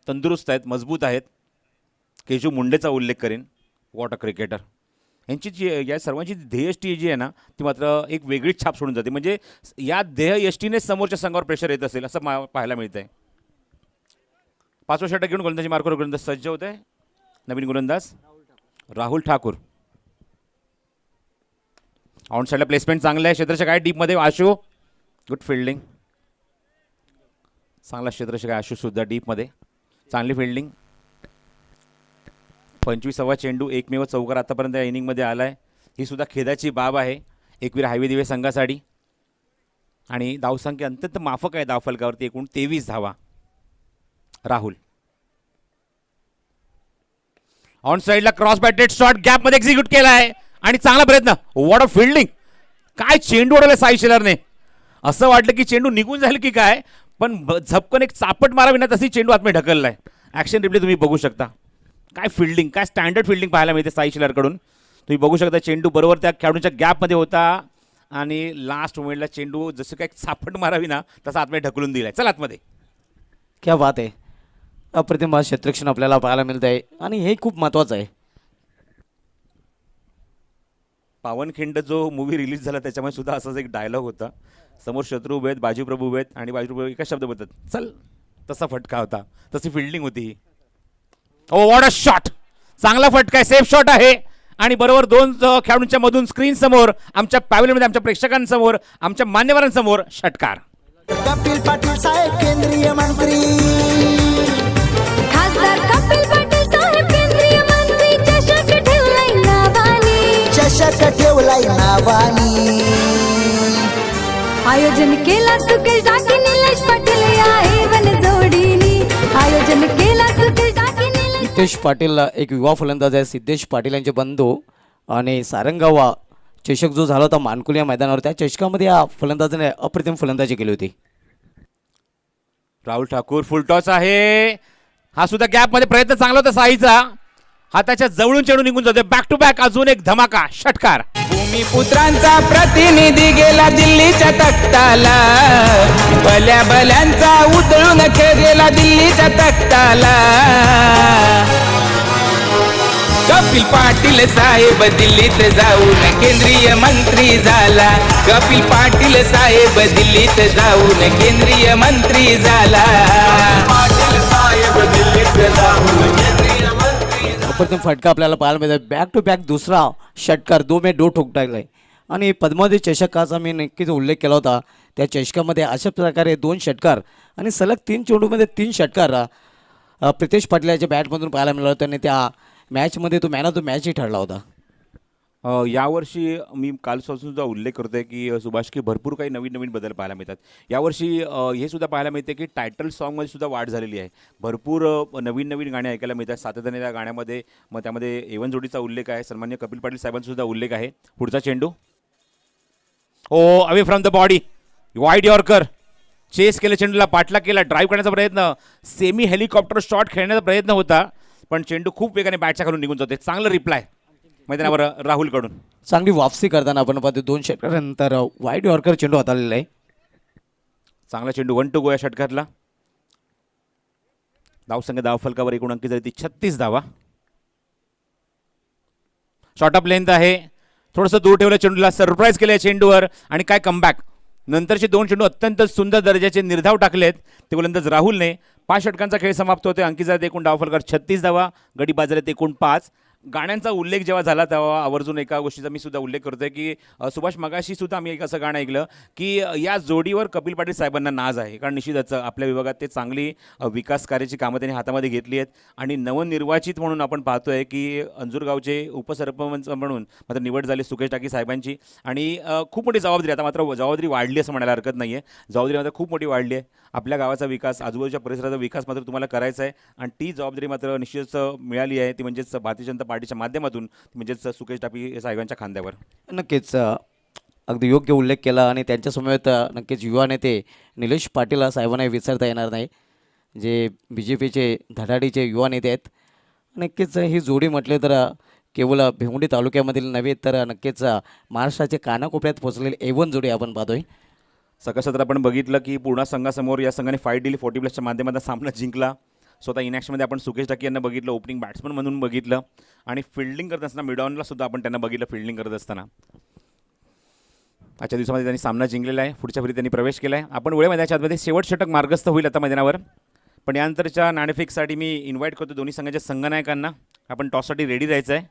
तंदुरुस्त आहेत, मजबूत आहेत. केशव मुंडेचा उल्लेख करेन, वॉट अ क्रिकेटर. यांची जी या सर्वांची ध्येयष्टी जी आहे ना ती मात्र एक वेगळीच छाप सोडून जाते. म्हणजे या ध्येयष्टीनेच समोरच्या संघावर प्रेशर येत असेल असं पाहायला मिळतं आहे. 5वं षटक घेऊन गोलंदाजी मार्कवर गोलंदाज सज्ज होत आहे. नवीन गोलंदाज राहुल ठाकूर. ऑन साईडला प्लेसमेंट चांगलं आहे. क्षेत्ररक्षक आहे डीपमध्ये आशू, गुड फिल्डिंग. चांगला क्षेत्ररक्षक आहे आशू सुद्धा डीपमध्ये, चांगली फिल्डिंग. 25वा चेंडू, एकमेव चौकार आतापर्यंत या इनिंगमध्ये आला आहे. ही सुद्धा खेदाची बाब आहे एकवीर हायवे दिवे संघासाठी. आणि धावसंख्या अत्यंत माफक आहे धावफलकावरती, एकूण 23 धावा. राहुल ऑन साईडला क्रॉस बॅटेड शॉट गॅपमध्ये एक्झिक्यूट केला आहे आणि चांगला प्रयत्न. वॉट ऑफ फिल्डिंग, काय चेंडू उडवला साई शेलारने. असं वाटलं की चेंडू निघून जाईल की काय, पण झपकन एक चापट मारावी ना तशी चेंडू आतमध्ये ढकललाय. ॲक्शन रिप्ले तुम्ही बघू शकता. काय फिल्डिंग, काय स्टँडर्ड फिल्डिंग पाहायला मिळते साई शेलारकडून. तुम्ही बघू शकता चेंडू बरोबर त्या खेळाडूंच्या गॅपमध्ये होता आणि लास्ट मोमेंटला चेंडू जसं काय चापट मारावी ना तसं आतमध्ये ढकलून दिलाय. चला आतमध्ये.
क्या बात आहे. अप्रतिम क्षेत्ररक्षण आपल्याला पाहायला मिळत आहे आणि हे खूप महत्त्वाचं आहे.
पावनखिंड जो मूवी रिलीज झाला त्याच्यामध्ये सुद्धा असाच एक डायलॉग होता. समोर शत्रू उभे आहेत, बाजीप्रभू उभे आहेत आणि बाजीप्रभू एका शब्द बोलतात चल. तसा फटका होता, तशी फिल्डिंग होती ही. ओ वॉट अ शॉट, चांगला फटका आहे, सेफ शॉट आहे. आणि बरोबर दोन खेळाडूंच्या मधून स्क्रीन समोर आमच्या पॅव्हलियनमध्ये आमच्या प्रेक्षकांसमोर आमच्या मान्यवरांसमोर षटकार.
कपिल पाटील साहेब केंद्रीय मंत्री,
खासदार कपिल पाटील साहेब केंद्रीय मंत्री चषक ठेवलाय नावानी,
चषक ठेवलाय नावानी.
आयोजन केला सुकेश डाके निलेश पाटील या एवन जोडीनी, आयोजन केला सुकेश डाके निलेश.
सिद्धेश पाटील एक युवा फलंदाज आहे. सिद्धेश पाटील यांचे बंधू आणि सारंगावा चषक जो झाला होता मानकुल या मैदानावर, त्या चषकामध्ये या फलंदाजाने अप्रतिम फलंदाजी केली होती.
राहुल ठाकूर फुल टॉस आहे. हा सुद्धा गॅप मध्ये प्रयत्न चांगला होता साईचा. हाताच्या जवळून चेंडू निघून जातोय. बॅक टू बॅक अजून एक धमाका षटकार.
भूमिपुत्रांचा प्रतिनिधी गेला दिल्लीच्या तख्ताला, भल्या भल्यांचा उधळून खेळ गेला दिल्लीच्या तख्ताला. कपिल पाटील साहेब दिल्लीत जाऊन केंद्रीय मंत्री झाला. कपिल पाटील साहेब दिल्लीत जाऊन केंद्रीय मंत्री झाला. पाटील साहेब दिल्लीत जाऊन केंद्रीय मंत्री झाला.
अप्रतिम फटका आपल्याला पाहायला मिळतो. बॅक टू बॅक दुसरा षटकार 2 मे 2 ठोक टाकलाय. आणि पद्मावती चषकाचा मी नक्कीच उल्लेख केला होता. त्या चषकामध्ये अशा प्रकारे 2 षटकार आणि सलग 3 चेंडूमध्ये 3 षटकार प्रितेश पाटील याच्या बॅटमधून पाहायला मिळाला होता आणि त्या मॅचमध्ये तो मॅन ऑफ द मॅचही ठरला होता.
यावर्षी मी कालपासून सुद्धा उल्लेख करतोय की सुभाष की भरपूर काही नवीन नवीन बदल पाहायला मिळतात. यावर्षी हे सुद्धा पाहायला मिळते की टायटल सॉन्गमध्ये सुद्धा वाढ झालेली आहे. भरपूर नवीन नवीन गाणी ऐकायला मिळतात सातत्याने त्या गाण्यामध्ये. मग त्यामध्ये एवन जोडीचा उल्लेख आहे, सन्मान्य कपिल पाटील साहेबांचा सुद्धा उल्लेख आहे. पुढचा चेंडू oh away from the body, wide yorker. Chase केलं चेंडूला, पाठला केला, ड्राईव्ह करण्याचा प्रयत्न, सेमी हेलिकॉप्टर शॉट खेळण्याचा प्रयत्न होता पण चेंडू खूप वेगाने बॅटच्या खालून निघून जाते. चांगलं रिप्लाय मैदानावर राहुलकडून.
चांगली वापसी करताना आपण पाहतो 2 षटकारानंतर वाईड यॉर्कर चेंडू हाताळलेला आहे.
चांगला चेंडू 1 टू गो या षटकातला. धावसंख्या धावफलकावर एकूण अंकी झाली ती 36 धावा. शॉर्ट अप लेंथ आहे, थोडंसं दूर ठेवलं चेंडूला, सरप्राईज केलं चेंडूवर आणि काय कमबॅक. नंतरचे 2 चेंडू अत्यंत सुंदर दर्जाचे निर्धाव टाकलेत ते गोलंदाज राहुलने. 5 षटकांचा खेळ समाप्त होते. अंकी झाले एकूण धावफलकार 36 धावा, गडी बाजारात एकूण 5. गाण्यांचा उल्लेख जेव्हा झाला तेव्हा आवर्जून एका गोष्टीचा मी सुद्धा उल्लेख करतोय की सुभाष मगाशी सुद्धा आम्ही एक असं गाणं ऐकलं की या जोडीवर कपिल पाटील साहेबांना नाज आहे. कारण निश्चितच आपल्या विभागात ते चांगली विकास कार्याची कामं त्यांनी हातामध्ये घेतली आहेत आणि नवनिर्वाचित म्हणून आपण पाहतोय की अंजूरगावचे उपसरपंच म्हणून मात्र निवड झाली सुकेश टाकी साहेबांची. आणि खूप मोठी जबाबदारी, आता मात्र जबाबदारी वाढली असं म्हणायला हरकत नाही आहे. जबाबदारी मात्र खूप मोठी वाढली आहे. आपल्या गावाचा विकास, आजूबाजूच्या परिसराचा विकास मात्र तुम्हाला करायचा आहे आणि ती जबाबदारी मात्र निश्चितच मिळाली आहे. ती म्हणजेच भारतीय जनता पार्टीच्या माध्यमातून, म्हणजेच सुकेश टाकी साहेबांच्या खांद्यावर.
नक्कीच अगदी योग्य उल्लेख केला आणि त्यांच्यासमवेत नक्कीच युवा नेते निलेश पाटील साहेबांना विसरता येणार नाही, जे BJPचे धडाडीचे युवा नेते आहेत. नक्कीच ही जोडी म्हटले तर केवळ भिवंडी तालुक्यामधील नव्हे तर नक्कीच महाराष्ट्राच्या कानाकोपऱ्यात पोहोचलेली A1 जोडी आपण पाहतोय.
सकाळ सत्र आपण बघितलं की पूर्णा संघासमोर या संघाने फाईट दिली. 40+ माध्यमातून सामना जिंकला. स्वतः इनॅक्शनमध्ये आपण सुकेश टाकी यांना बघितलं, ओपनिंग बॅट्समन म्हणून बघितलं आणि फिल्डिंग करत असताना मिडऑनला सुद्धा आपण त्यांना बघितलं फिल्डिंग करत असताना. आजच्या दिवसामध्ये त्यांनी सामना जिंकलेला आहे. पुढच्या फेरीत त्यांनी प्रवेश केला आहे. आपण वेळे मैदानाच्या आतमध्ये शेवट षटक मार्गस्थ होईल आता मैदानावर. पण यानंतरच्या नाणेफेकसाठी मी इन्व्हाइट करतो दोन्ही संघाच्या संघनायकांना. आपण टॉससाठी रेडी राहायचं आहे.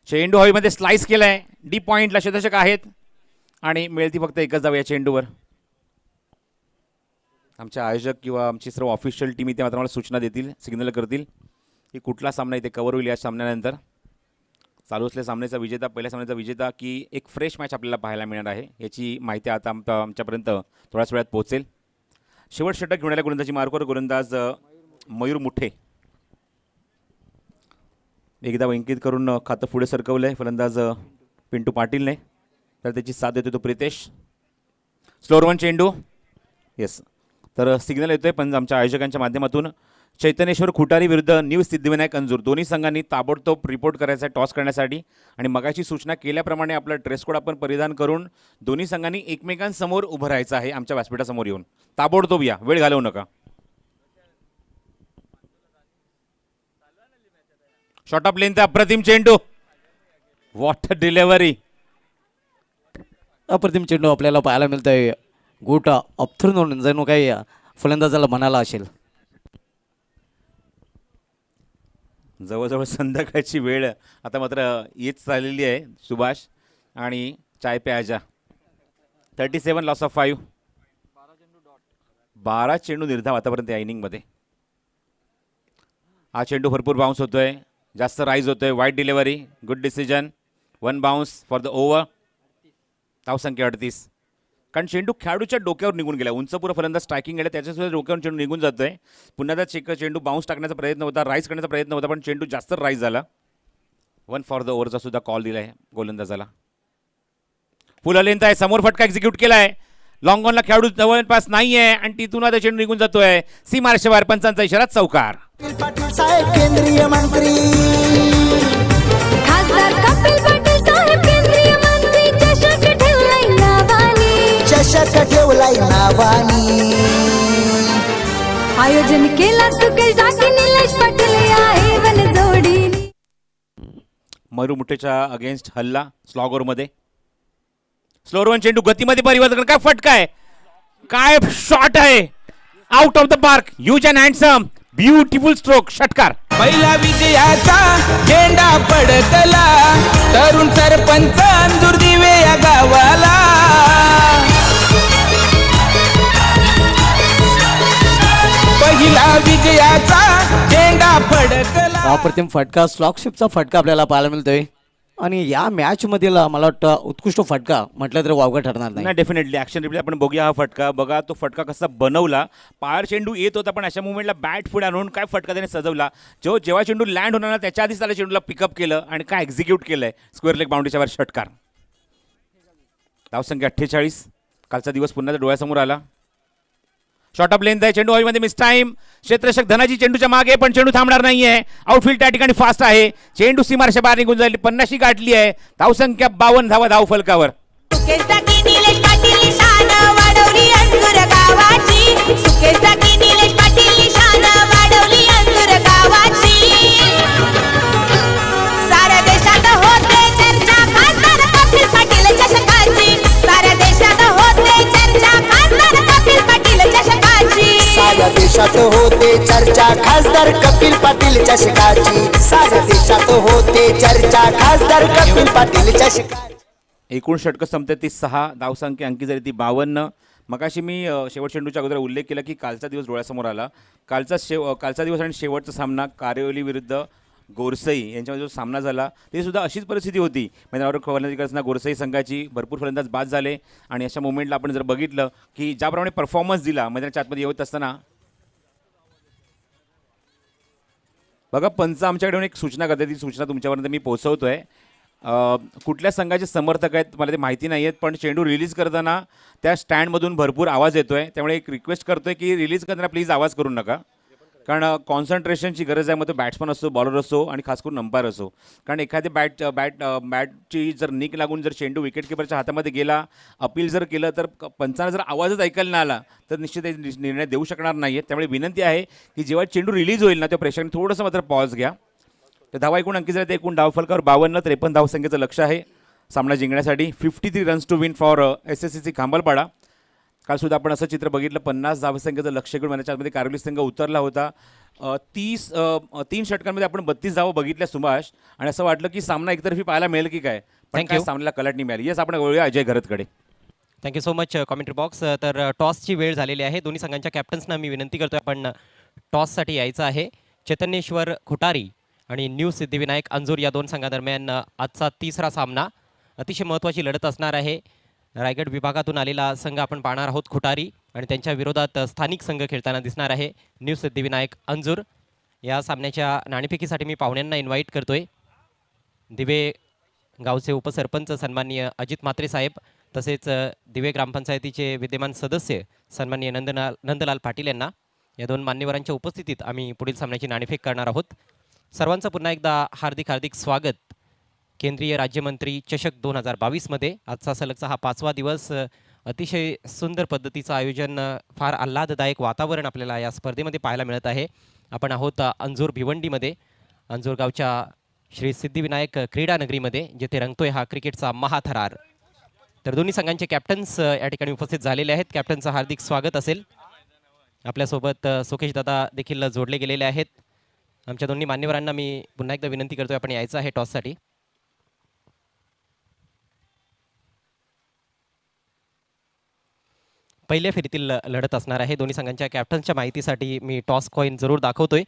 चेंडू हवेमध्ये स्लाइस केलाय. डी पॉईंटला क्षेत्ररक्षक आहेत आणि मिळती फक्त एकच धाव या चेंडूवर. आमच्या आयोजक किंवा आमची सर्व ऑफिशियल टीम इथे मात्र मला सूचना देतील, सिग्नल करतील की कुठला सामना इथे कव्हर होईल या सामन्यानंतर. चालू असलेल्या सामन्याचा विजेता, पहिल्या सामन्याचा विजेता की एक फ्रेश मॅच आपल्याला पाहायला मिळणार आहे याची माहिती आता आमच्यापर्यंत थोड्याच वेळात पोहोचेल. शेवट षटक घेणाऱ्या गोलंदाजी मार्कवर गोलंदाज मयूर मुठे. एकदा अंकित करून खातं पुढे सरकवलं आहे फलंदाज पिंटू पाटीलने. तर त्याची साथ देतो तो प्रितेश. स्लोअर 1 चेंडू. येस, तर सिग्नल येतोय पण आमच्या आयोजकांच्या माध्यमातून. चैतनेश्वर खुटारी विरुद्ध न्यू सिद्धिविनायक अंजूर दोन्ही संघांनी ताबडतोब रिपोर्ट करायचा टॉस करण्यासाठी आणि मगाची सूचना केल्याप्रमाणे आपला ड्रेस कोड आपण परिधान करून दोन्ही संघांनी एकमेकांसमोर उभं राहायचं आहे. आमच्या व्यासपीठासमोर येऊन ताबडतोब या, वेळ घालवू नका. शॉर्ट ऑफ लेंथ अप्रतिम चेंडू. What delivery.
अप्रतिम चेंडू आपल्याला पाहायला मिळतंय. गोटा अपथरून जणू काही फलंदाजाला म्हणाला असेल.
जवळजवळ संध्याकाळची वेळ आता मात्र येत चाललेली आहे सुभाष. आणि चाय पे आजा. 37 लॉस ऑफ 5. 12 चेंडू निर्धाव आतापर्यंत या इनिंगमध्ये. हा चेंडू भरपूर बाउन्स होतोय, जास्त राईज होतोय. वाईट delivery. Good decision. 1 bounce for the over. धावसंख्या 38. कारण चेंडू खेळाडूच्या डोक्यावर निघून गेला. उंचपुरा फलंदाज स्ट्रायकिंग गेला, त्याच्यासुद्धा डोक्यावर चेंडू निघून जातोय. पुन्हा चेंडू बाउन्स टाकण्याचा प्रयत्न होता, राईज करण्याचा प्रयत्न होता, पण चेंडू जास्त राईज झाला. 1 फॉर द ओव्हरचा सुद्धा कॉल दिला आहे गोलंदाजाला. फुल लेंथ आहे, समोर फटका एक्झिक्यूट केला आहे. लॉंग ऑनला खेळाडू जवळपास नाही आहे आणि तिथून आता चेंडू निघून जातोय. सीमारेषे बाहेर. पंचांचा इशारा. चौकार.
पाटील साहेब केंद्रीय मंत्री.
खासदार कपिल पाटील साहेब केंद्रीय मंत्री चषक ठेवलाय नावानी.
चषक ठेवलाय नावानी.
आयोजन केला सुकेश डाके निलेश पाटील आहे वन जोडीनी.
मरू मुठेच्या अगेन्स्ट हल्ला स्लॉगरमध्ये. स्लोअर वन चेंडू गतीमध्ये परिवर्तन. काय फटका आहे, काय शॉट आहे. Out of the park. Huge and handsome. Beautiful stroke. षटकार.
पहिला विजयाचा झेंडा फडकला. तरुण सरपंच अंजूर दिवे या गावाला. पहिला विजयाचा झेंडा फडकला.
अप्रतिम फटका, स्लॉकशिपचा फटका आपल्याला पाहायला मिळतोय. आणि या मॅच मधील मला वाटतं उत्कृष्ट फटका म्हटलं तर वावगा ठरणार नाही.
डेफिनेटली ॲक्शन रिप्ले आपण बघूया. हा फटका बघा, तो फटका कसा बनवला. पार चेंडू येत होता, पण अशा मुवमेंटला बॅट पुढे आणून काय फटका त्याने सजवला. जेव्हा चेंडू लँड होणार ना त्याच्या आधीच त्याला चेंडूला पिकअप केलं आणि काय एक्झिक्यूट केलंय. स्क्वेअर लेग बाउंड्रीच्या वर षटकार. धावसंख्या 48. कालचा दिवस पुन्हा डोळ्यासमोर आला. शॉर्ट ऑफ लेंथ आहे, चेंडू हवेमध्ये मिस टाइम. क्षेत्ररक्षक धनाजी चेंडूच्या मागे, पण चेंडू थांबणार नाहीये. आउटफील्ड त्या ठिकाणी फास्ट आहे. चेंडू सीमारेषा बाहेर निघून जाईल. 50 गाठली आहे. धावसंख्या 52 धावा धाव फलकावर.
सुकेश डाके निलेश पाटील शान वाढवली अंजूर गावाची. सुकेश डाके निलेश पाटील शान वाढवली अंजूर गावाची. साऱ्या देशात होते चर्चा खासदार कपिल पाटील चषकाची. साऱ्या देशात होते चर्चा खासदार कपिल पाटील चषकाची.
साऱ्या देशात होते चर्चा खासदार कपिल पाटील चषकाची. साऱ्या देशात होते चर्चा खासदार कपिल पाटील चषकाची.
एकूण षटकं संपते ती 6. धावसंख्या अंकी झाली ती 52. मगाशी मी शेवट चेंडूच्या अगोदर उल्लेख केला की कालचा दिवस डोळ्यासमोर आला. कालचा दिवस आणि शेवटचा सामना कारिवली विरुद्ध गोरसई यांच्यामध्ये जो सामना झाला ते सुद्धा अशीच परिस्थिती होती. मैदानावर फलंदाजी करताना गोरसई संघाची भरपूर फलंदाज बाद झाले. आणि अशा मोमेंटला आपण जर बघितलं की ज्याप्रमाणे परफॉर्मन्स दिला मैदानाच्या आतमध्ये येत असताना बघा, पंच आमच्याकडे एक सूचना करते. ती सूचना तुमच्यापर्यंत मी पोहोचवतोय. कुठल्या संघाचे समर्थक आहेत मला ते माहिती नाही आहेत, पण चेंडू रिलीज करताना त्या स्टँडमधून भरपूर आवाज येतो आहे. त्यामुळे एक रिक्वेस्ट करतो आहे की रिलीज करताना प्लीज आवाज करू नका. कारण कॉन्सन्ट्रेशनची गरज आहे. मग तो बॅट्समन असो, बॉलर असो आणि खास करून अंपायर असो. कारण एखादी बॅटची जर निक लागून जर चेंडू विकेटकीपरच्या हातामध्ये गेला, अपील जर केलं तर पंचांना जर आवाजच ऐकायला नाही आला तर निश्चित निर्णय देऊ शकणार नाही आहेत. त्यामुळे विनंती आहे की जेव्हा चेंडू रिलीज होईल ना त्या प्रेक्षकांनी थोडंसं मात्र पॉज घ्या. तर धावा एकूण अंकी झाले. एकूण धावफलकावर 52. 53 धावसंख्येचं लक्ष आहे सामना जिंकण्यासाठी. 53 runs to win for SSCC Khambalpada. कालसुद्धा आपण असं चित्र बघितलं. 50 धावसंख्येचं लक्ष घेऊन मैदानाच्या आतमध्ये कारिवली संघ उतरला होता. 3 षटकांमध्ये आपण 32 धावा बघितल्या सुभाष. आणि असं वाटलं की सामना एकतर्फी पाहायला मिळेल की काय, पण काय सामन्याला कलाटणी मिळाली. येस, आपण वळूया अजय घरतकडे.
Thank you so much commentary box. तर टॉसची वेळ झालेली आहे. दोन्ही संघांच्या कॅप्टन्सना मी विनंती करतोय आपण टॉससाठी यायचं आहे. चैतन्येश्वर खुटारी आणि न्यू सिद्धिविनायक अंजूर या 2 संघादरम्यान आजचा 3रा सामना. अतिशय महत्त्वाची लढत असणार आहे. रायगड विभागातून आलेला संघ आपण पाहणार आहोत खुटारी, आणि त्यांच्या विरोधात स्थानिक संघ खेळताना दिसणार आहे न्यू सिद्धिविनायक अंजूर. या सामन्याच्या नाणेफेकीसाठी मी पाहुण्यांना इन्व्हाइट करतोय. दिवे गावचे उपसरपंच सन्माननीय अजित म्हात्रे साहेब, तसेच दिवे ग्रामपंचायतीचे विद्यमान सदस्य सन्माननीय नंदलाल पाटील यांना. या 2 मान्यवरांच्या उपस्थितीत आम्ही पुढील सामन्याची नाणेफेक करणार आहोत. सर्वांचं पुन्हा एकदा हार्दिक स्वागत केंद्रीय राज्यमंत्री चषक 2022 मध्ये. आजचा सलगचा हा 5वा दिवस. अतिशय सुंदर पद्धतीचं आयोजन, फार आल्हाददायक वातावरण आपल्याला या स्पर्धेमध्ये पाहायला मिळत आहे. आपण आहोत अंजूर भिवंडीमध्ये अंजूरगावच्या श्री सिद्धिविनायक क्रीडा नगरीमध्ये, जिथे रंगतोय हा क्रिकेटचा महाथरार. तर दोन्ही संघांचे कॅप्टन्स या ठिकाणी उपस्थित झालेले आहेत. कॅप्टनचं हार्दिक स्वागत असेल. आपल्यासोबत सुकेश दादा देखील जोडले गेलेले आहेत. आमच्या दोन्ही मान्यवरांना मी पुन्हा एकदा विनंती करतोय, आपण यायचं आहे टॉससाठी. पहिल्या फेरीतील लढत असणार आहे. दोन्ही संघांच्या कॅप्टन्सच्या माहितीसाठी मी टॉस कॉईन जरूर दाखवतोय.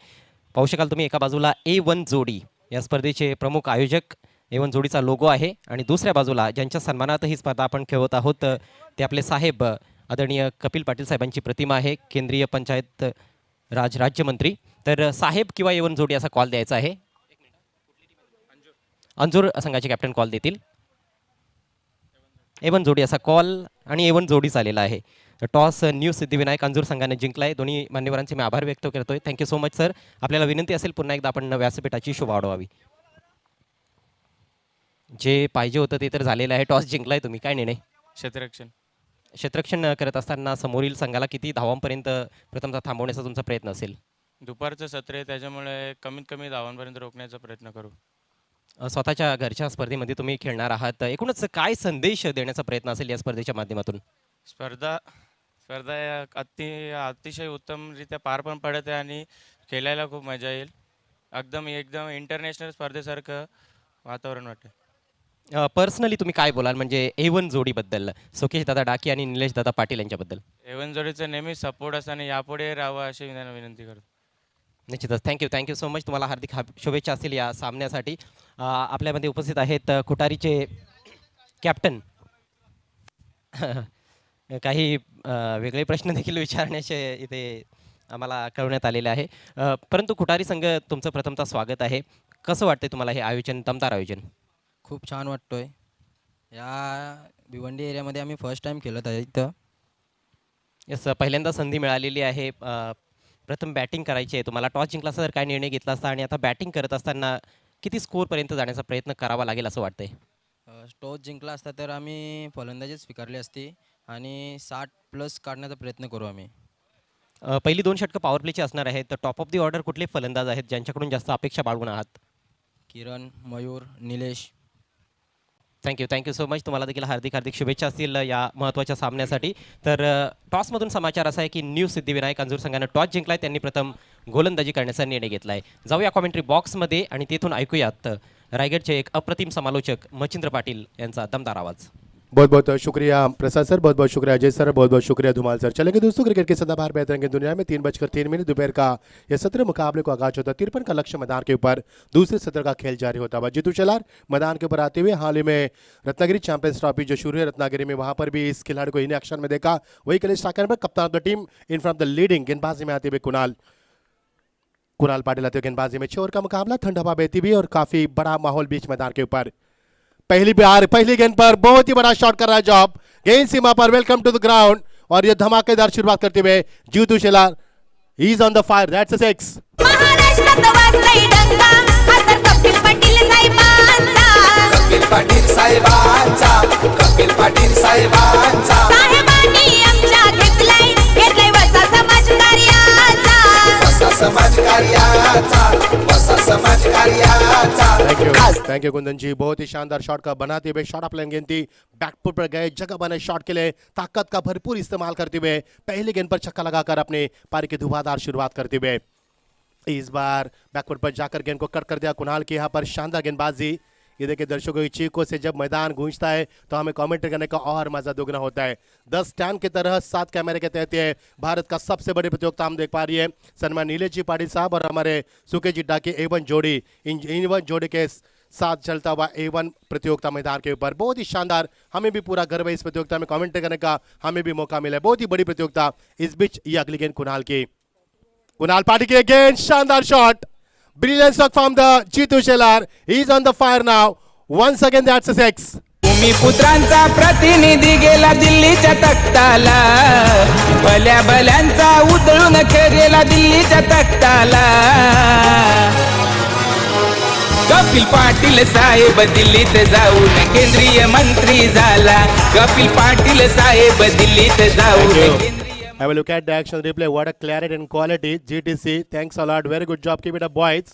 पाहू शकाल तुम्ही, एका बाजूला A1 जोडी या स्पर्धेचे प्रमुख आयोजक, A1 जोडीचा लोगो आहे, आणि दुसऱ्या बाजूला ज्यांच्या सन्मानार्थ ही स्पर्धा आपण खेळत आहोत ते आपले साहेब आदरणीय कपिल पाटील साहेबांची प्रतिमा आहे, केंद्रीय पंचायत राज राज्यमंत्री. तर साहेब किंवा A1 जोडी असा कॉल द्यायचा आहे. अंजूर संघाचे कॅप्टन कॉल देतील. A1 जोडी असा कॉल आणि A1 जोडी चाललेला आहे. टॉस न्यू सिद्धिविनायक अंजूर संघाने जिंकला आहे. दोन्ही मान्यवरांचे मी आभार व्यक्त करतोय. Thank you so much sir. आपल्याला विनंती असेल पुन्हा एकदा आपण व्यासपीठाची शोभा वाढवावी. जे पाहिजे होतं ते तर झालेलं आहे. टॉस जिंकलाय तुम्ही, काय निर्णय? क्षेत्ररक्षण करत असताना समोरील संघाला किती धावांपर्यंत प्रथमतः थांबवण्याचा तुमचा प्रयत्न असेल?
दुपारचं सत्र आहे, त्याच्यामुळे कमीत कमी धावांपर्यंत रोखण्याचा प्रयत्न करू.
स्वतःच्या घरच्या स्पर्धेमध्ये तुम्ही खेळणार आहात. एकूणच काय संदेश देण्याचा प्रयत्न असेल या स्पर्धेच्या माध्यमातून?
स्पर्धा या अतिशय उत्तमरित्या पार पण पडत आहे आणि खेळायला खूप मजा येईल. एकदम इंटरनॅशनल स्पर्धेसारखं वातावरण वाटतं.
पर्सनली तुम्ही काय बोलाल म्हणजे A1 जोडीबद्दल, सुकेश दादा डाके आणि निलेश दादा पाटील यांच्याबद्दल?
A1 जोडीचं नेहमी सपोर्ट असताना यापुढे राहावं अशी मी त्यांना विनंती करतो.
निश्चितच. Thank you so much. तुम्हाला हार्दिक शुभेच्छा असतील या सामन्यासाठी. आपल्यामध्ये उपस्थित आहेत खुटारीचे कॅप्टन. काही वेगळे प्रश्न देखील विचारण्याचे इथे आम्हाला कळवण्यात आलेले आहे. परंतु खुटारी संघ, तुमचं प्रथमतः स्वागत आहे. कसं वाटतंय तुम्हाला हे आयोजन, दमदार आयोजन?
खूप छान वाटतोय. या भिवंडी एरियामध्ये आम्ही फर्स्ट टाइम खेळत आहे इथं.
येस, पहिल्यांदा संधी मिळालेली आहे. प्रथम बॅटिंग करायची आहे तुम्हाला. टॉस जिंकला असता तर काय निर्णय घेतला असता, आणि आता बॅटिंग करत असताना किती स्कोअरपर्यंत जाण्याचा प्रयत्न करावा लागेल असं वाटतंय?
टॉस जिंकला असता तर आम्ही फलंदाजी स्वीकारली असती आणि 60+ काढण्याचा प्रयत्न करू आम्ही.
पहिली 2 षटकं पॉवर प्लेची असणार आहेत. तर टॉप ऑफ दी ऑर्डर कुठले फलंदाज आहेत ज्यांच्याकडून जास्त अपेक्षा बाळगून आहात?
Kiran, Mayur, Nilesh.
Thank you so much. तुम्हाला देखील हार्दिक शुभेच्छा असतील या महत्त्वाच्या सामन्यासाठी. तर टॉसमधून समाचार असा आहे की न्यू सिद्धिविनायक अंजूर संघानं टॉस जिंकला आहे. त्यांनी प्रथम गोलंदाजी करण्याचा निर्णय घेतला आहे. जाऊया कॉमेंट्री बॉक्समध्ये आणि तेथून ऐकूयात रायगडचे एक अप्रतिम समालोचक मच्छिंद्र पाटील यांचा दमदार आवाज.
बहुत बहुत शुक्रिया प्रसाद सर, बहुत बहुत शुक्रिया अजय सर, बहुत बहुत शुक्रिया धुमाल सर. चलेंगे दोस्तों, क्रिकेट के सदाबहार बेहतरीन की दुनिया में 3:03 दोपहर का यह सत्र मुकाबले को आगाज होता है. 53 का लक्ष्य मैदान के ऊपर दूसरे सत्र का खेल जारी होता हुआ. जीतू शेलार मैदान के ऊपर आते हुए हाल ही में रत्नागिरी चैंपियंस ट्रॉफी जो शुरू है रत्नागिरी में, वहां पर भी इस खिलाड़ी को इन एक्शन में देखा. वही कलेश टाकर पर कप्तान of the team in front the leading गेंदबाजी में आते हुए कुणाल पाटिल आते हुए गेंदबाजी में. 6 ओवर का मुकाबला, ठंड हवा बहती हुई और काफी बड़ा माहौल बीच मैदान के ऊपर. पहली गेंद पर बहुत ही बड़ा शॉट कर रहा है जॉब, गेंद सीमा पर, वेलकम टू द ग्राउंड. और ये धमाकेदार शुरुआत करते हुए Jitu Shelar, he is on the fire, that's a 6.
महाराष्ट्रात वाजलाय डंका, आता कपिल पाटील साहेबांचा. साहेबांनी आमच्या घेतलाय वसा समाजकार्याचा.
थैंक यू कुंदन जी. बहुत ही शानदार शॉट का बनाते हुए शॉट ऑफ लाइन गेंद थी, बैकफुट पर गए, जगह बने शॉट के लिए ताकत का भरपूर इस्तेमाल करते हुए पहली गेंद पर छक्का लगाकर अपने पारी की धुआंधार शुरुआत करते हुए इस बार बैकफुट पर जाकर गेंद को कट कर दिया कुणाल की. यहाँ पर शानदार गेंदबाजी. ये देखिए दर्शकों की चीखों से जब मैदान गूंजता है तो हमें कमेंट्री करने का और मजा दोगुना होता है. 10 स्टैंड की तरह 7 कैमरे के तहत ये भारत का सबसे बड़ी प्रतियोगिता हम देख पा रही है. सन्मान नीलेश जी पाटिल साहब और हमारे सुकेश जी डाके A1 जोड़ी, इन A1 जोड़ी के साथ चलता हुआ A1 प्रतियोगिता मैदान के ऊपर बहुत ही शानदार. हमें भी पूरा गर्व है इस प्रतियोगिता में कमेंट्री करने का, हमें भी मौका मिला. बहुत ही बड़ी प्रतियोगिता. इस बीच ये अगली गेंद कुणाल की, कुणाल पाटिल की गेंद, शानदार shot, brilliant shot from the Jitu Shelar. He is on the fire now. Once again that's a 6.
भूमिपुत्रांचा प्रतिनिधी गेला दिल्लीच्या तख्ताला, भल्यांचा उधळून गेला दिल्लीच्या तख्ताला. कपिल पाटील साहेब दिल्लीत जाऊन केंद्रीय मंत्री झाला. कपिल पाटील साहेब दिल्लीत जाऊन केंद्रीय.
Have a look at the action replay. What a clarity and quality. GTC, thanks a lot. Very good job. Keep it up, boys.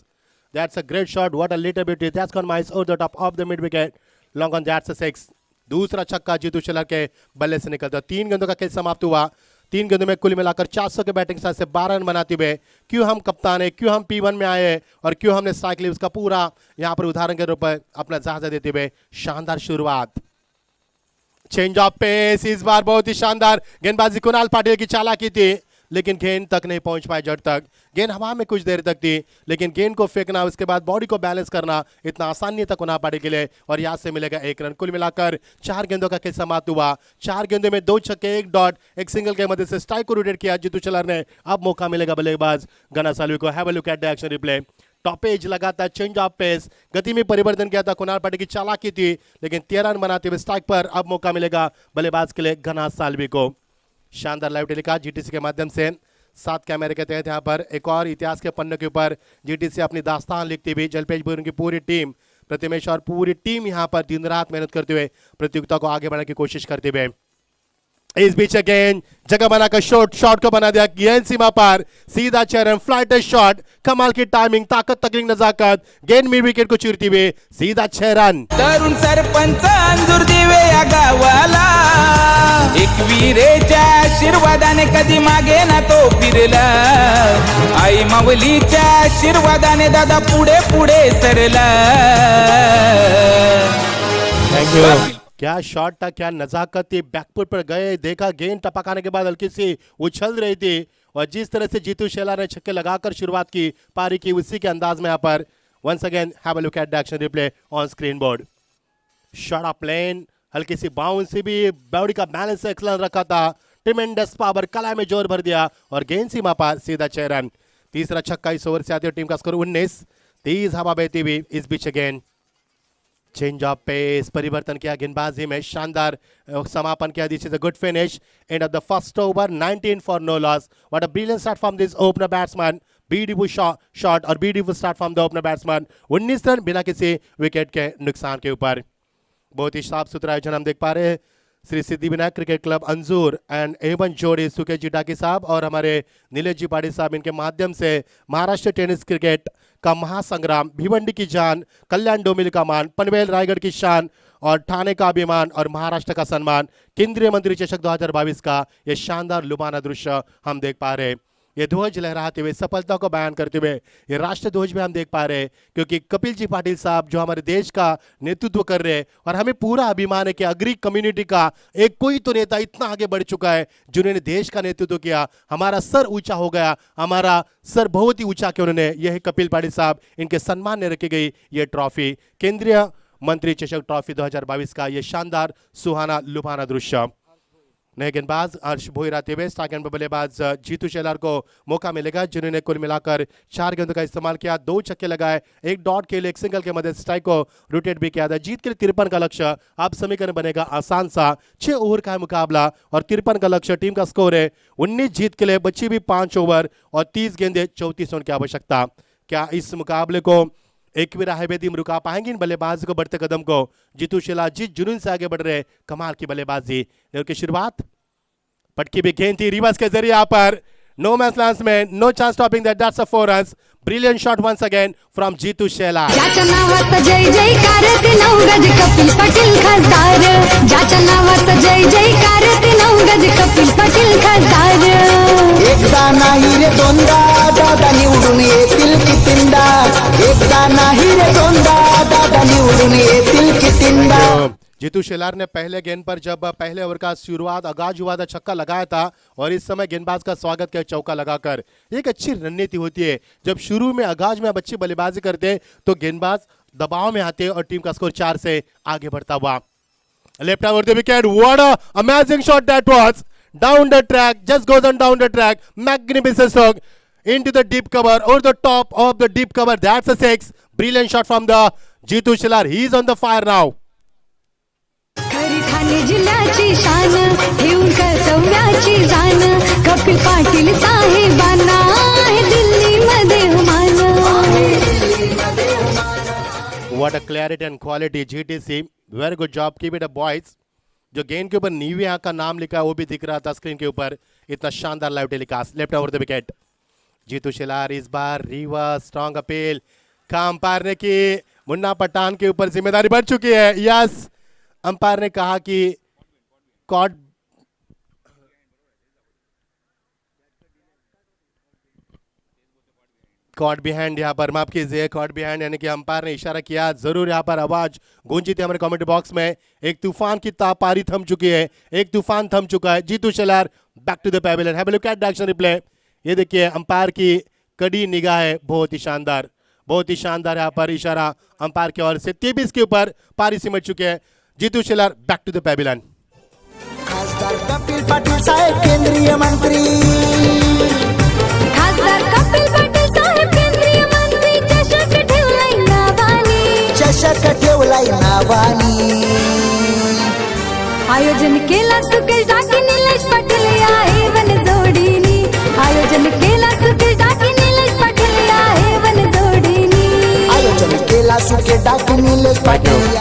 That's a great shot. What a little bit. That's gone miles over the top of the mid wicket. Long on. That's a 6. दूसरा छक्का जीतू शेलार के बल्ले से निकलता। 3 गेंदों का खेल समाप्त हुआ। 3 गेंदों में कुल मिलाकर 400 के बैटिंग साथ से 12 रन बनाते हुए क्यों हम कप्तान है, क्यों हम P1 में आए और क्यों हमने स्ट्राइक लीव्स का पूरा यहाँ पर उदाहरण के रूप में अपना जायजा देते हुए शानदार शुरुआत। चेंज ऑफ पेस इस बार बहुत ही शानदार गेंदबाजी कुणाल पाटिल की चालाकी थी, लेकिन गेंद तक नहीं पहुंच पाए जड़ तक। गेंद हवा में कुछ देर तक थी, लेकिन गेंद को फेंकना उसके बाद बॉडी को बैलेंस करना इतना आसान नहीं था कुणाल पाटिल के लिए और यहां से मिलेगा 1 रन। कुल मिलाकर 4 गेंदों का खेल समाप्त हुआ। 4 गेंदों में 2 छक्के 1 डॉट 1 सिंगल के मदद से स्ट्राइक को रोटेट किया जीतू शेलार ने। अब मौका मिलेगा बल्लेबाज गना साल्वी को। Have a look at the action replay. Top edge लगातार चेंज ऑफ पेस, गति में परिवर्तन किया था। कुणाल पाटिल की चालाकी थी, लेकिन 13 रन बनाते हुए स्ट्राइक पर अब मौका मिलेगा बल्लेबाज के लिए गना साल्वी को। शानदार लाइव टेलीकास्ट जीटीसी के माध्यम से 7 कैमरे के तहत यहाँ पर एक और इतिहास के पन्ने के ऊपर जीटीसी अपनी दास्तान लिखती हुई जलपेश बुरी की पूरी टीम, प्रतिमेश और पूरी टीम यहाँ पर दिन रात मेहनत करते हुए प्रतियोगिता को आगे बढ़ाने की कोशिश करते हुए। इस बीच गेंद जगह बनाकर शॉट को बना दिया। गेंद सीमा पर सीधा चरण फ्लाइट शॉट, कमाल की टाइमिंग, ताकत तकलीफ नजाकत, गेंद मिड विकेट को चीरती हुई सीधा 6 रन।
तरुण सरपंच अंजूर दिवे या गावाला, एकविरेच्या आशीर्वादाने कधी मागे ना तो फिरला, आई माऊलीच्या आशीर्वादाने दादा पुढे पुढे सरला।
Thank you. क्या शॉट था, क्या नजाकत थी। बैकफुट पर गए, देखा गेंद टपकाने के बाद हल्की सी उछल रही थी और जिस तरह से जीतू शेलार ने छक्के लगाकर शुरुआत की पारी की, उसी के अंदाज में यहाँ पर once again have a look at the action replay on screen board. Shot off plain, हल्की सी बाउंस से भी बॉडी का बैलेंस एक्सलेंट रखा था। ट्रिमेंडस पावर, कलाई में जोर भर दिया और गेंद सीमा पर सीधा 6 रन। तीसरा छक्का इस ओवर से आती है। टीम का स्कोर 19। तेज हवा बहती हुई इस बीच गेंद चेंज ऑफ पेस, परिवर्तन किया गेंदबाजी में, शानदार समापन किया। This is a good finish. End of the first over 19 for no loss. What a brilliant start from this opener batsman. Beautiful shot और beautiful start from the opener batsman. 19 run बिना किसी विकेट के नुकसान के ऊपर। बहुत ही साफ सुथरा आयोजन हम देख पा रहे हैं। Shri Siddhivinayak cricket club Anjur and एवन जोड़ी सुकेश जी डाकी साहब और हमारे नीलेश जी पाटिल साहब, इनके माध्यम से महाराष्ट्र टेनिस क्रिकेट का महासंग्राम, भिवंडी की जान, कल्याण डोंबिवली का मान, पनवेल रायगढ़ की शान और ठाणे का अभिमान और महाराष्ट्र का सम्मान, केंद्रीय मंत्री चषक 2022 का ये शानदार लुभाना दृश्य हम देख पा रहे हैं। ये ध्वज लहराते हुए, सफलता को बयान करते हुए ये राष्ट्र ध्वज भी हम देख पा रहे हैं, क्योंकि कपिल जी पाटिल साहब जो हमारे देश का नेतृत्व कर रहे हैं और हमें पूरा अभिमान है कि अग्री कम्युनिटी का एक कोई तो नेता इतना आगे बढ़ चुका है जिन्होंने देश का नेतृत्व किया। हमारा सर ऊंचा हो गया, हमारा सर बहुत ही ऊंचा किया उन्होंने। यह कपिल पाटिल साहब, इनके सम्मान में रखी गई ये ट्रॉफी, केंद्रीय मंत्री चषक ट्रॉफी 2022 का ये शानदार सुहाना लुभाना दृश्य। नए गेंदबाज हर्ष भोईर आते हुए स्टार गेंद बल्लेबाज जीतू शेलार को मौका मिलेगा, जिन्होंने कुल मिलाकर 4 गेंदों का इस्तेमाल किया, 2 छक्के लगाए, 1 डॉट के लिए 1 सिंगल के मदद स्ट्राइक को रोटेट भी किया था। जीत के लिए 53 का लक्ष्य। अब समीकरण बनेगा आसान सा। 6 ओवर का है मुकाबला और 53 का लक्ष्य। टीम का स्कोर है 19। जीत के लिए बची भी 5 ओवर और 30 गेंदें, 34 रन की आवश्यकता। क्या इस मुकाबले को एक भी राहबेदीम रुका पाएंगे इन बल्लेबाज को बढ़ते कदम को? जीतू शेलार जिस जुनून से आगे बढ़ रहे, कमाल की बल्लेबाजी। की शुरुआत पटकी भी गेंद थी रिवर्स के जरिए यहाँ पर नो मैच लैंड्स में, no chance stopping that, that's a 4 runs. Brilliant shot once again from Jitu Shelar.
ज्याच्या नावाचा जय जयकार ते 9 गज कपिल पाटील खासदार, ज्याच्या नावाचा जय जयकार ते 9 गज कपिल पाटील खासदार।
एकदा नाही रे दोनदा दादा निवडून येतील कितींदा, एकदा नाही रे दोनदा दादा निवडून येतील कितींदा।
जीतू शेलार ने पहले गेंद पर जब पहले ओवर का शुरुआत आगाज हुआ था, छक्का लगाया था और इस समय गेंदबाज का स्वागत किया चौका लगाकर। एक अच्छी रणनीति होती है, जब शुरू में आगाज में आप अच्छी बल्लेबाजी करते हैं तो गेंदबाज दबाव में आते और टीम का स्कोर 4 से आगे बढ़ता हुआ। Left over the wicket, what a amazing shot that was, down the track, just goes on down the track, magnificent stroke into the deep cover, over the top of the deep cover, that's a 6. Brilliant shot from the Jeetu Shelar. He is on the fire now.
खरी ठाणे जिल्ह्याची शान, ठेवून कर्तव्याची जाण, कपिल पाटील साहेबांना आहे दिल्लीमध्ये हुमान।
What a clarity and quality, GTC. Very good job. Keep it up, boys. जो गेंद के ऊपर नीवी आंख का नाम लिखा है वो भी दिख रहा था स्क्रीन के ऊपर। इतना शानदार live telecast. Left over the wicket, Jitu Shelar इस बार रिवर्स, स्ट्रॉन्ग अपील, कहा अंपायर ने कि मुन्ना पठान के ऊपर जिम्मेदारी बढ़ चुकी है। यस, अंपायर ने कहा कि कॉट बिहाइंड, यहाँ पर माफ कीजिए, कॉट बिहाइंड यानी कि अंपायर ने इशारा किया। जरूर यहाँ पर आवाज गूंजी थी हमारे कमेंट बॉक्स में। एक तूफान की पारी थम चुकी है, एक तूफान थम चुका है। Jitu Shelar back to the pavilion, have a look at the action replay. ये देखिए अंपायर की कड़ी निगाह है, बहुत ही शानदार, बहुत ही शानदार। यहाँ पर इशारा अंपायर की ओर से 23 के ऊपर पारी सिमट चुके हैं। Jitu Shelar back to the pavilion.
खासदार कपिल पाटील साहेब केंद्रीय मंत्री,
खासदार कपिल पाटील साहेब केंद्रीय मंत्री, चषक ठेवलाय नावानी,
चषक ठेवलाय नावानी।
आयोजन केला सुकेश डाके निलेश पाटील आहे वन जोडीनी, आयोजन केला सुकेश डाके निलेश पाटील आहे वन जोडीनी,
आयोजन केला सुके डाके निलेश पाटील।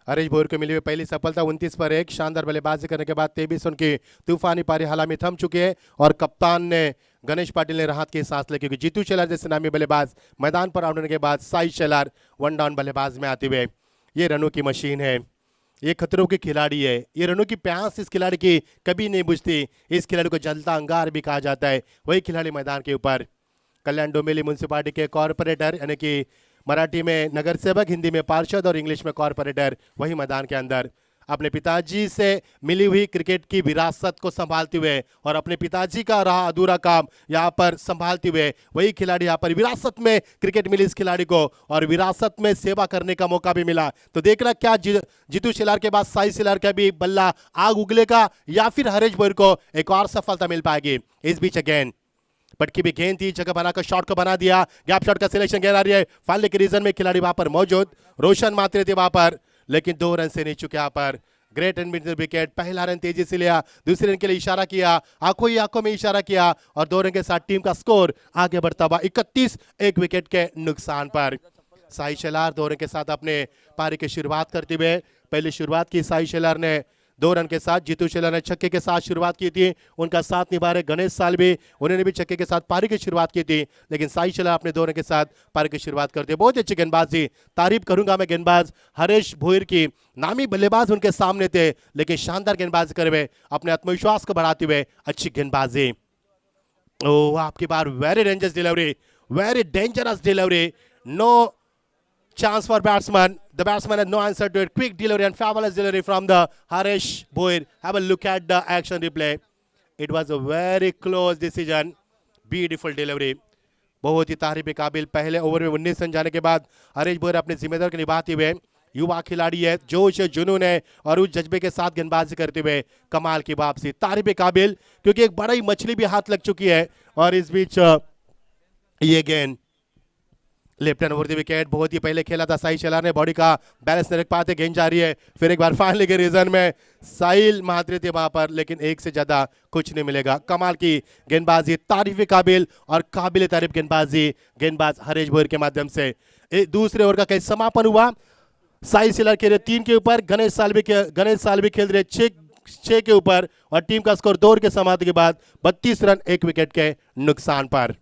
हरीश भोर को मिली हुई पहली सफलता 29 पर 1। शानदार बल्लेबाजी करने के बाद 23 उनकी तूफानी पारी हाल में थम चुकी है और कप्तान ने गणेश पाटिल ने राहत की सांस ली, क्योंकि जीतू शेलार जैसे नामी बल्लेबाज मैदान पर आउट होने के बाद साई शेलार वन डाउन बल्लेबाज में आते हुए, ये रनों की मशीन है, ये खतरों के खिलाड़ी है, ये रनों की प्यास इस खिलाड़ी की कभी नहीं बुझती। इस खिलाड़ी को जलता अंगार भी कहा जाता है। वही खिलाड़ी मैदान के ऊपर कल्याण डोंबिवली म्यूनसिपालिटी के कॉरपोरेटर यानी कि मराठी में नगर सेवक, हिंदी में पार्षद और इंग्लिश में कॉरपोरेटर, वही मैदान के अंदर अपने पिताजी से मिली हुई क्रिकेट की विरासत को संभालते हुए और अपने पिताजी का रहा अधूरा काम यहाँ पर संभालते हुए, वही खिलाड़ी यहाँ पर विरासत में क्रिकेट मिली इस खिलाड़ी को और विरासत में सेवा करने का मौका भी मिला। तो देखना क्या जीतू शेलार के बाद साई शेलार का भी बल्ला आग उगलेगा या फिर हरीश भोर को एक और सफलता मिल पाएगी। इस बीच अगेन पटकी भी गेंद थी, जगह बनाकर शॉट को बना दिया, गैप शॉट का सिलेक्शन गेंद आ रही है, फालने के रीजन में खिलाड़ी वहां पर मौजूद, रोशन मात्रे थे वहां पर, लेकिन 2 रन से नहीं चुके यहाँ पर। ग्रेट एंड मिड विकेट, पहला रन तेजी से लिया, दूसरे रन के लिए इशारा किया, आंखों ही आंखों में इशारा किया और 2 रन के साथ टीम का स्कोर आगे बढ़ता हुआ 31, 1 विकेट के नुकसान पर। साई शेलार 2 रन के साथ अपने पारी की शुरुआत करते हुए, पहली शुरुआत की साई शेलार ने 2 रन के साथ, जीतू शेलार ने छक्के के साथ शुरुआत की थी, उनका साथ निभा रहे गणेश सालवी, उन्होंने भी छक्के के साथ पारी की शुरुआत की थी, लेकिन साई शेलार अपने 2 रन के साथ पारी की शुरुआत करते। बहुत अच्छी गेंदबाजी, तारीफ करूंगा मैं गेंदबाज हरीश भोर की, नामी बल्लेबाज उनके सामने थे लेकिन शानदार गेंदबाजी करे हुए, अपने आत्मविश्वास को बढ़ाते हुए अच्छी गेंदबाजी। ओह, आपकी बार very dangerous delivery, very dangerous delivery, no chance for batsman. The batsman had no answer to it. Quick delivery and fabulous delivery from the Harish Bhoir. Have a look at the action replay. It was a very close decision. Beautiful delivery. बहुत ही तारीफ के काबिल। पहले over में 19 run जाने के बाद हरीश भोर अपने जिम्मेदारी को निभाते हुए, युवा खिलाड़ी है, जोश है, जुनून है और उस जज्बे के साथ गेंदबाजी करते हुए कमाल की वापसी, तारीफ के काबिल, क्योंकि एक बड़ा ही मछली भी हाथ लग चुकी है। और इस बीच ये गेंद left hand over the wicket, बहुत ही पहले खेला था साई शेलार ने, बॉडी का बैलेंस नहीं रख पाते, गेंद जा रही है, फिर एक बार फाइनली के रीजन में साहिल महात्रे थे वहां पर, लेकिन एक से ज्यादा कुछ नहीं मिलेगा। कमाल की गेंदबाजी, तारीफ काबिल और काबिल तारीफ गेंदबाजी गेंदबाज हरीश भोर के माध्यम से। दूसरे ओवर का कैसे समापन हुआ, साई शेलार खेल रहे 3 के ऊपर, गणेश सालवी खेल रहे 6 के ऊपर और टीम का स्कोर 2 ओवर के समाप्ति के बाद 32 रन 1 विकेट के नुकसान पर।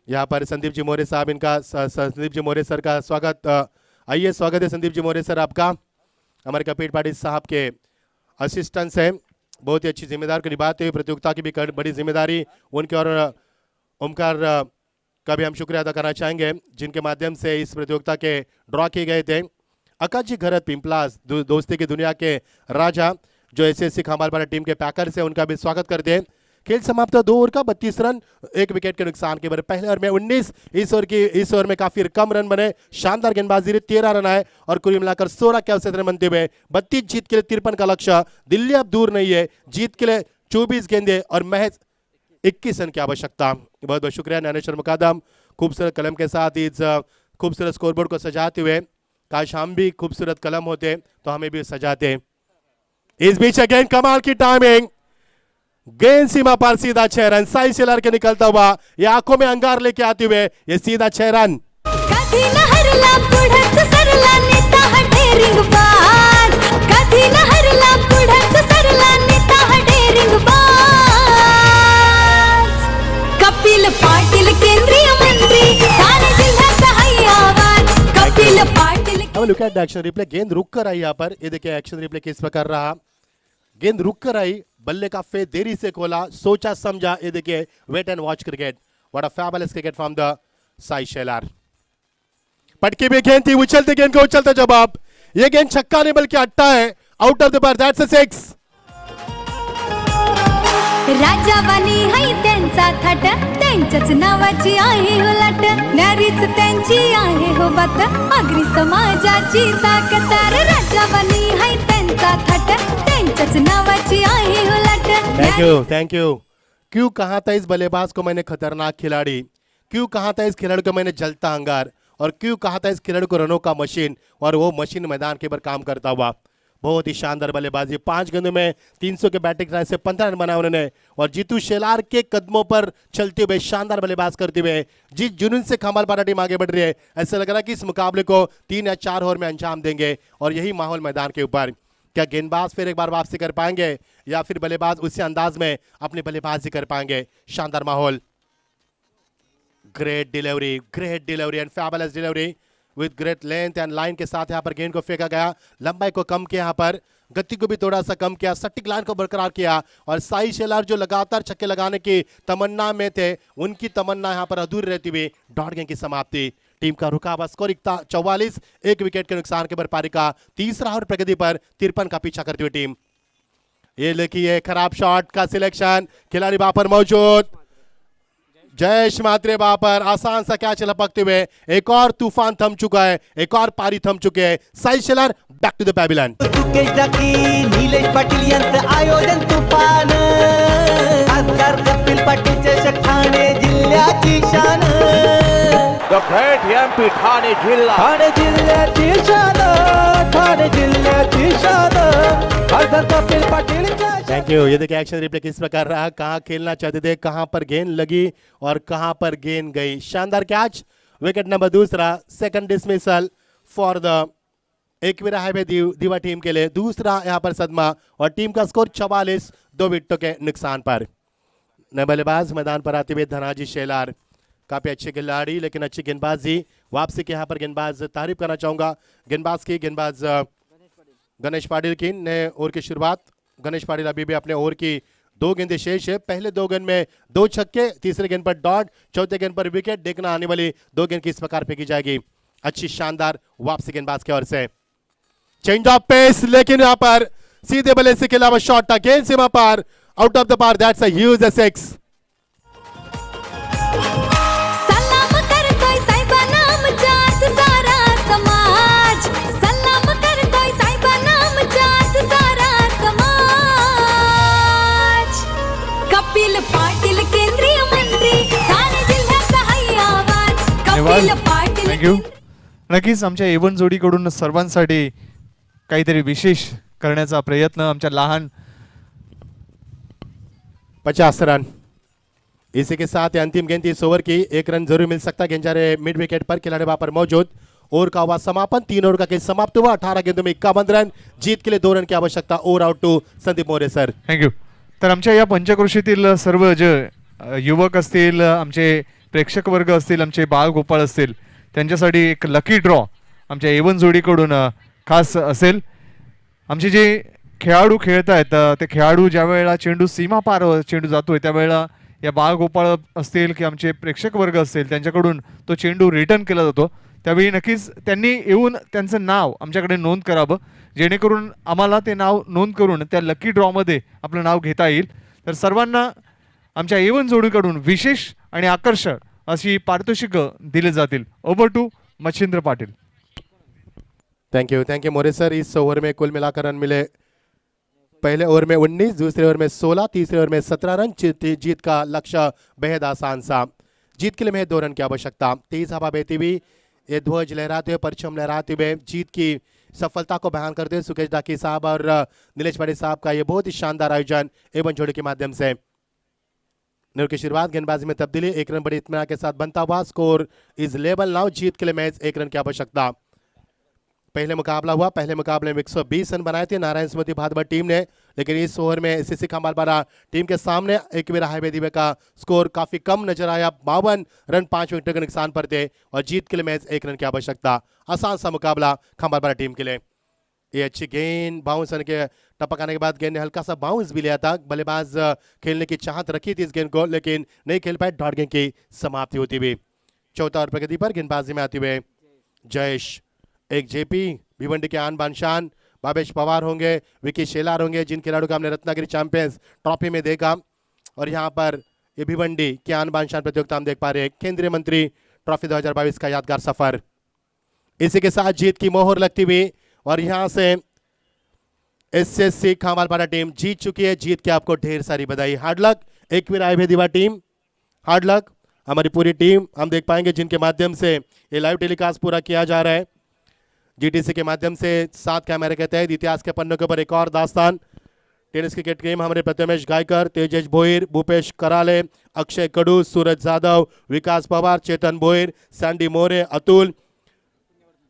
यहाँ पर संदीप जी मौर्य साहब, संदीप जी मौर्य सर का स्वागत, आइए स्वागत है संदीप जी मौर्य सर आपका, हमारे कपिल पाटिल साहब के असिस्टेंट्स हैं, बहुत ही अच्छी जिम्मेदारी को निभाते हुए, प्रतियोगिता की भी बड़ी जिम्मेदारी उनके और ओमकार का भी हम शुक्रिया अदा करना चाहेंगे, जिनके माध्यम से इस प्रतियोगिता के ड्रॉ किए गए थे। आकाश जी घरत पिंपलास, दोस्ती की दुनिया के राजा, जो एसएससी खामालपाड़ा टीम के पैकर से, उनका भी स्वागत करते हैं। खेल समाप्त 2 ओवर का 32 रन 1 विकेट के नुकसान के बाद। पहले ओवर में 19, इस ओवर में काफी कम रन बने, शानदार गेंदबाजी रही, 13 रन आए और कुल मिलाकर 16 के अवसर बनते हुए 32 जीत के लिए 53 का लक्ष्य। दिल्ली अब दूर नहीं है, जीत के लिए 24 गेंदे और महज 21 रन की आवश्यकता। बहुत बहुत शुक्रिया ज्ञानेश्वर मुकादम, खूबसूरत कलम के साथ इस खूबसूरत स्कोरबोर्ड को सजाते हुए। काश हम भी खूबसूरत कलम होते तो हमें भी सजाते। इस बीच अगेन कमाल की टाइमिंग, गेंद सीमा पर सीधा 6 रन, साई शेलार के निकलता हुआ, ये आंखों में अंगार लेके आते हुए ये सीधा 6 रन।
कधी न हरला पुढंच सरला नेता हा डेरिंग बाज, कधी न हरला पुढंच सरला नेता हा डेरिंग बाज, कपिल पाटील केंद्रीय मंत्री, Thane
look at the action replay, गेंद रुक कर आई यहाँ पर, ये देखिए एक्शन रिप्ले किस प्रकार रहा, गेंद रुक कर आई, बल्ले का फेस देरी से खोला, सोचा समझा, ये देखिए wait and watch cricket, what a fabulous cricket from the Sai Shelar. पटकी भी गेंद थी, उछलते गेंद को उछलता जवाब, ये गेंद छक्का नहीं बल्कि अट्टा है, out of the bar, that's a 6।
राजावानी है त्यांचा थाट, त्यांच्याच नावाची आहे हो लाट, न्यारीच त्यांची आहे हो बात, आगरी समाजाची ताकद, राजावानी है त्यांचा थाट, त्यांच्याच नावाची आहे हो लाट।
Thank you. क्यों कहा था इस बल्लेबाज को मैंने खतरनाक खिलाड़ी, क्यों कहा था इस खिलाड़ी को मैंने जलता अंगार, और क्यों कहा था इस खिलाड़ी को रनों का मशीन, और वो मशीन मैदान के ऊपर काम करता हुआ। बहुत ही शानदार बल्लेबाजी, 5 गेंदों में 300 के बैटिंग राय से 15 रन बनाए उन्होंने, और जीतू शेलार के कदमों पर चलते हुए शानदार बल्लेबाज करते हुए जिस जुनून से खमालपारा टीम आगे बढ़ रही है, ऐसा लग रहा है कि इस मुकाबले को 3 या 4 ओवर में अंजाम देंगे, और यही माहौल मैदान के ऊपर। क्या गेंदबाज फिर एक बार वापसी कर पाएंगे, या फिर बल्लेबाज उसी अंदाज में अपनी बल्लेबाजी कर पाएंगे। शानदार माहौल, great delivery end fabulous delivery विद ग्रेट लेंथ एंड लाइन के साथ यहाँ पर गेंद को फेंका गया, लंबाई को कम किया, यहाँ पर गति को भी थोड़ा सा कम किया, सटीक लाइन को बरकरार किया, और साई शेलार जो लगातार छक्के लगाने की तमन्ना में थे, उनकी तमन्ना यहाँ पर अधूरी रहती हुई डॉट गेंद की समाप्ति। टीम का रुका हुआ स्कोर 44, 1 विकेट के नुकसान के बरपारी का तीसरा और प्रगति पर 53 का पीछा करती हुई टीम। ये देखिए खराब शॉट का सिलेक्शन, खिलाड़ी वहां पर मौजूद, जयेश मात्रे वहां पर आसान सा कैच लपकते हुए, एक और तूफान थम चुका है, एक और पारी थम चुके हैं। Sai Shelar back to the pavilion.
Nilesh Patil यांचं आयोजन तुफान, खासदार कपिल पाटील चषक ठाणे जिल्ह्याची शान, द ग्रेट एमपी ठाणे जिल्ह्याची शान, ठाणे जिल्ह्याची शान, खासदार कपिल पाटील।
Thank you. ये देखिए एक्शन रिप्ले किस प्रकार रहा, कहाँ खेलना चाहते थे, कहाँ पर गेंद लगी और कहाँ पर गेंद गई। शानदार catch, wicket number 2, second dismissal for the Ekvira highway दीवा टीम के लिए, दूसरा यहाँ पर सदमा, और टीम का स्कोर 44, 2 विकेटों के नुकसान पर। नए बल्लेबाज मैदान पर आते हुए धनाजी शेलार, काफी अच्छे खिलाड़ी लेकिन अच्छी गेंदबाजी, वापसी के यहाँ पर गेंदबाज तारीफ करना चाहूंगा गेंदबाज गणेश पाटिल की। नए ओवर की शुरुआत, गणेश पाटिल अभी भी अपने ओवर की 2 गेंदें शेष है, पहले 2 गेंद में 2 छक्के, तीसरे गेंद पर डॉट, चौथे गेंद पर विकेट, देखना आने वाली 2 गेंद किस प्रकार फेंकी जाएगी। अच्छी शानदार वापसी गेंदबाज की ओर से, चेंज ऑफ पेस, लेकिन यहाँ पर सीधे बल्ले से खेला हुआ शॉट था, गेंद सीमा पार, आउट ऑफ द पार, दैट्स अ ह्यूज 6।
सलाम करतोय साहेबांना आमच्याच सारा समाज, सलाम करतोय साहेबांना आमच्याच सारा समाज, कपिल पाटील केंद्रीय मंत्री, ठाणे जिल्ह्याचा हाय आवाज, कपिल पाटील।
थँक्यू। नक्कीच आमच्या एवन जोडीकडून सर्वांसाठी काहीतरी विशेष करण्याचा प्रयत्न, आमच्या लहान
50 रन। इसी के साथ अंतिम गेंद 30 ओवर की, 1 रन जरूर मिल सकता है। गेंद जा रहे मिड विकेट पर, खिलाड़ी वहां पर मौजूद, ओवर का हुआ समापन, 3 ओवर का खेल समाप्त हुआ, 18 गेंदों में 51 रन, जीत के लिए 2 रन की आवश्यकता। Over out to Sandeep More sir.
Thank you. तर आमच्या या पंचक्रोशीतील सर्व जे युवक असतील, आमचे प्रेक्षक वर्ग असतील, आमचे बाळगोपाळ असतील, त्यांच्यासाठी एक लकी ड्रॉ आमच्या एवन जोडीकडून खास असेल। आमचे जे खेळाडू खेळत आहेत ते खेळाडू ज्या वेळेला चेंडू सीमा पार चेंडू जातोय त्यावेळेला या बाळगोपाळ असतील की आमचे प्रेक्षक वर्ग असतील त्यांच्याकडून तो चेंडू रिटर्न केला जातो, त्यावेळी नक्कीच त्यांनी येऊन त्यांचं नाव आमच्याकडे नोंद करावं, जेणेकरून आम्हाला ते नाव नोंद करून त्या लकी ड्रॉमध्ये आपलं नाव घेता येईल। तर सर्वांना आमच्या एवन जोडीकडून विशेष आणि आकर्षक अशी पारितोषिकं दिले जातील। Over to Machhindra Patil.
Thank you More sir. इस ओवर में कुल मिलाकर रन मिले, पहले ओवर में 19, दूसरे ओवर में 16, तीसरे ओवर में 17 रन। जीत का लक्ष्य बेहद आसान सा, जीत के लिए महज 2 रन की आवश्यकता। तेज हवा बहती हुई, ये ध्वज लहराते हुए, परचम लहराते हुए जीत की सफलता को बयान करते हुए सुकेश डाकी साहब और नीलेश पाटिल साहब का ये बहुत ही शानदार आयोजन एवं जोड़ी के माध्यम से। नूर की शुरुआत, गेंदबाजी में तब्दीली, 1 रन बड़ी इत्मीनान के साथ बनता हुआ, स्कोर इज लेवल नाउ। जीत के लिए महज 1 रन की आवश्यकता। पहले मुकाबला हुआ, पहले मुकाबले में 120 रन बनाए थे नारायण स्मृति भादवा टीम ने, लेकिन इस ओवर में एसएससी खांबालपारा टीम के सामने एक बार हाईवे दिवे का स्कोर काफी कम नजर आया। 52 रन 5 विकेट के नुकसान पर थे और जीत के लिए मैच 1 रन की आवश्यकता। आसान सा मुकाबला खांबालपारा टीम के लिए। ये अच्छी गेंद बाउंस के टपक आने के बाद गेंद ने हल्का सा बाउंस भी लिया था। बल्लेबाज खेलने की चाहत रखी थी इस गेंद को, लेकिन नहीं खेल पाए। डॉट गेंद की समाप्ति होती हुई। चौथा ओवर प्रगति पर गेंदबाजी में आते हुए जयेश, एक जेपी भिवंडी के आन बान शान भावेश पवार होंगे, विकी शेलार होंगे, जिन खिलाड़ियों को हमने रत्नागिरी चैंपियंस ट्रॉफी में देखा। और यहाँ पर ये भिवंडी के आन बान शान प्रतियोगिता हम देख पा रहे हैं। केंद्रीय मंत्री ट्रॉफी 2022 का यादगार सफर, इसी के साथ जीत की मोहर लगती हुई। और यहां से एसएससी खांबालपारा टीम जीत चुकी है। जीत के आपको ढेर सारी बधाई। हार्ड लक एक बार आए भेदीवा टीम, हार्ड लक हमारी पूरी टीम। हम देख पाएंगे जिनके माध्यम से ये लाइव टेलीकास्ट पूरा किया जा रहा है जीटीसी के माध्यम से। 7 कैमरे के तहत इतिहास के पन्नों के ऊपर एक और दास्तान। टेनिस क्रिकेट टीम हमारे प्रथमेश गायकर, तेजेश भोईर, भूपेश कराले, अक्षय कडू, सूरज जाधव, विकास पवार, चेतन भोईर, सैंडी मोरे, अतुल,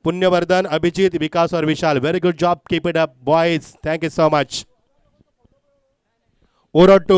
पुण्यवर्धन, अभिजीत, विकास और Vishal. Very good job, keep it up boys, thank you so much. Over to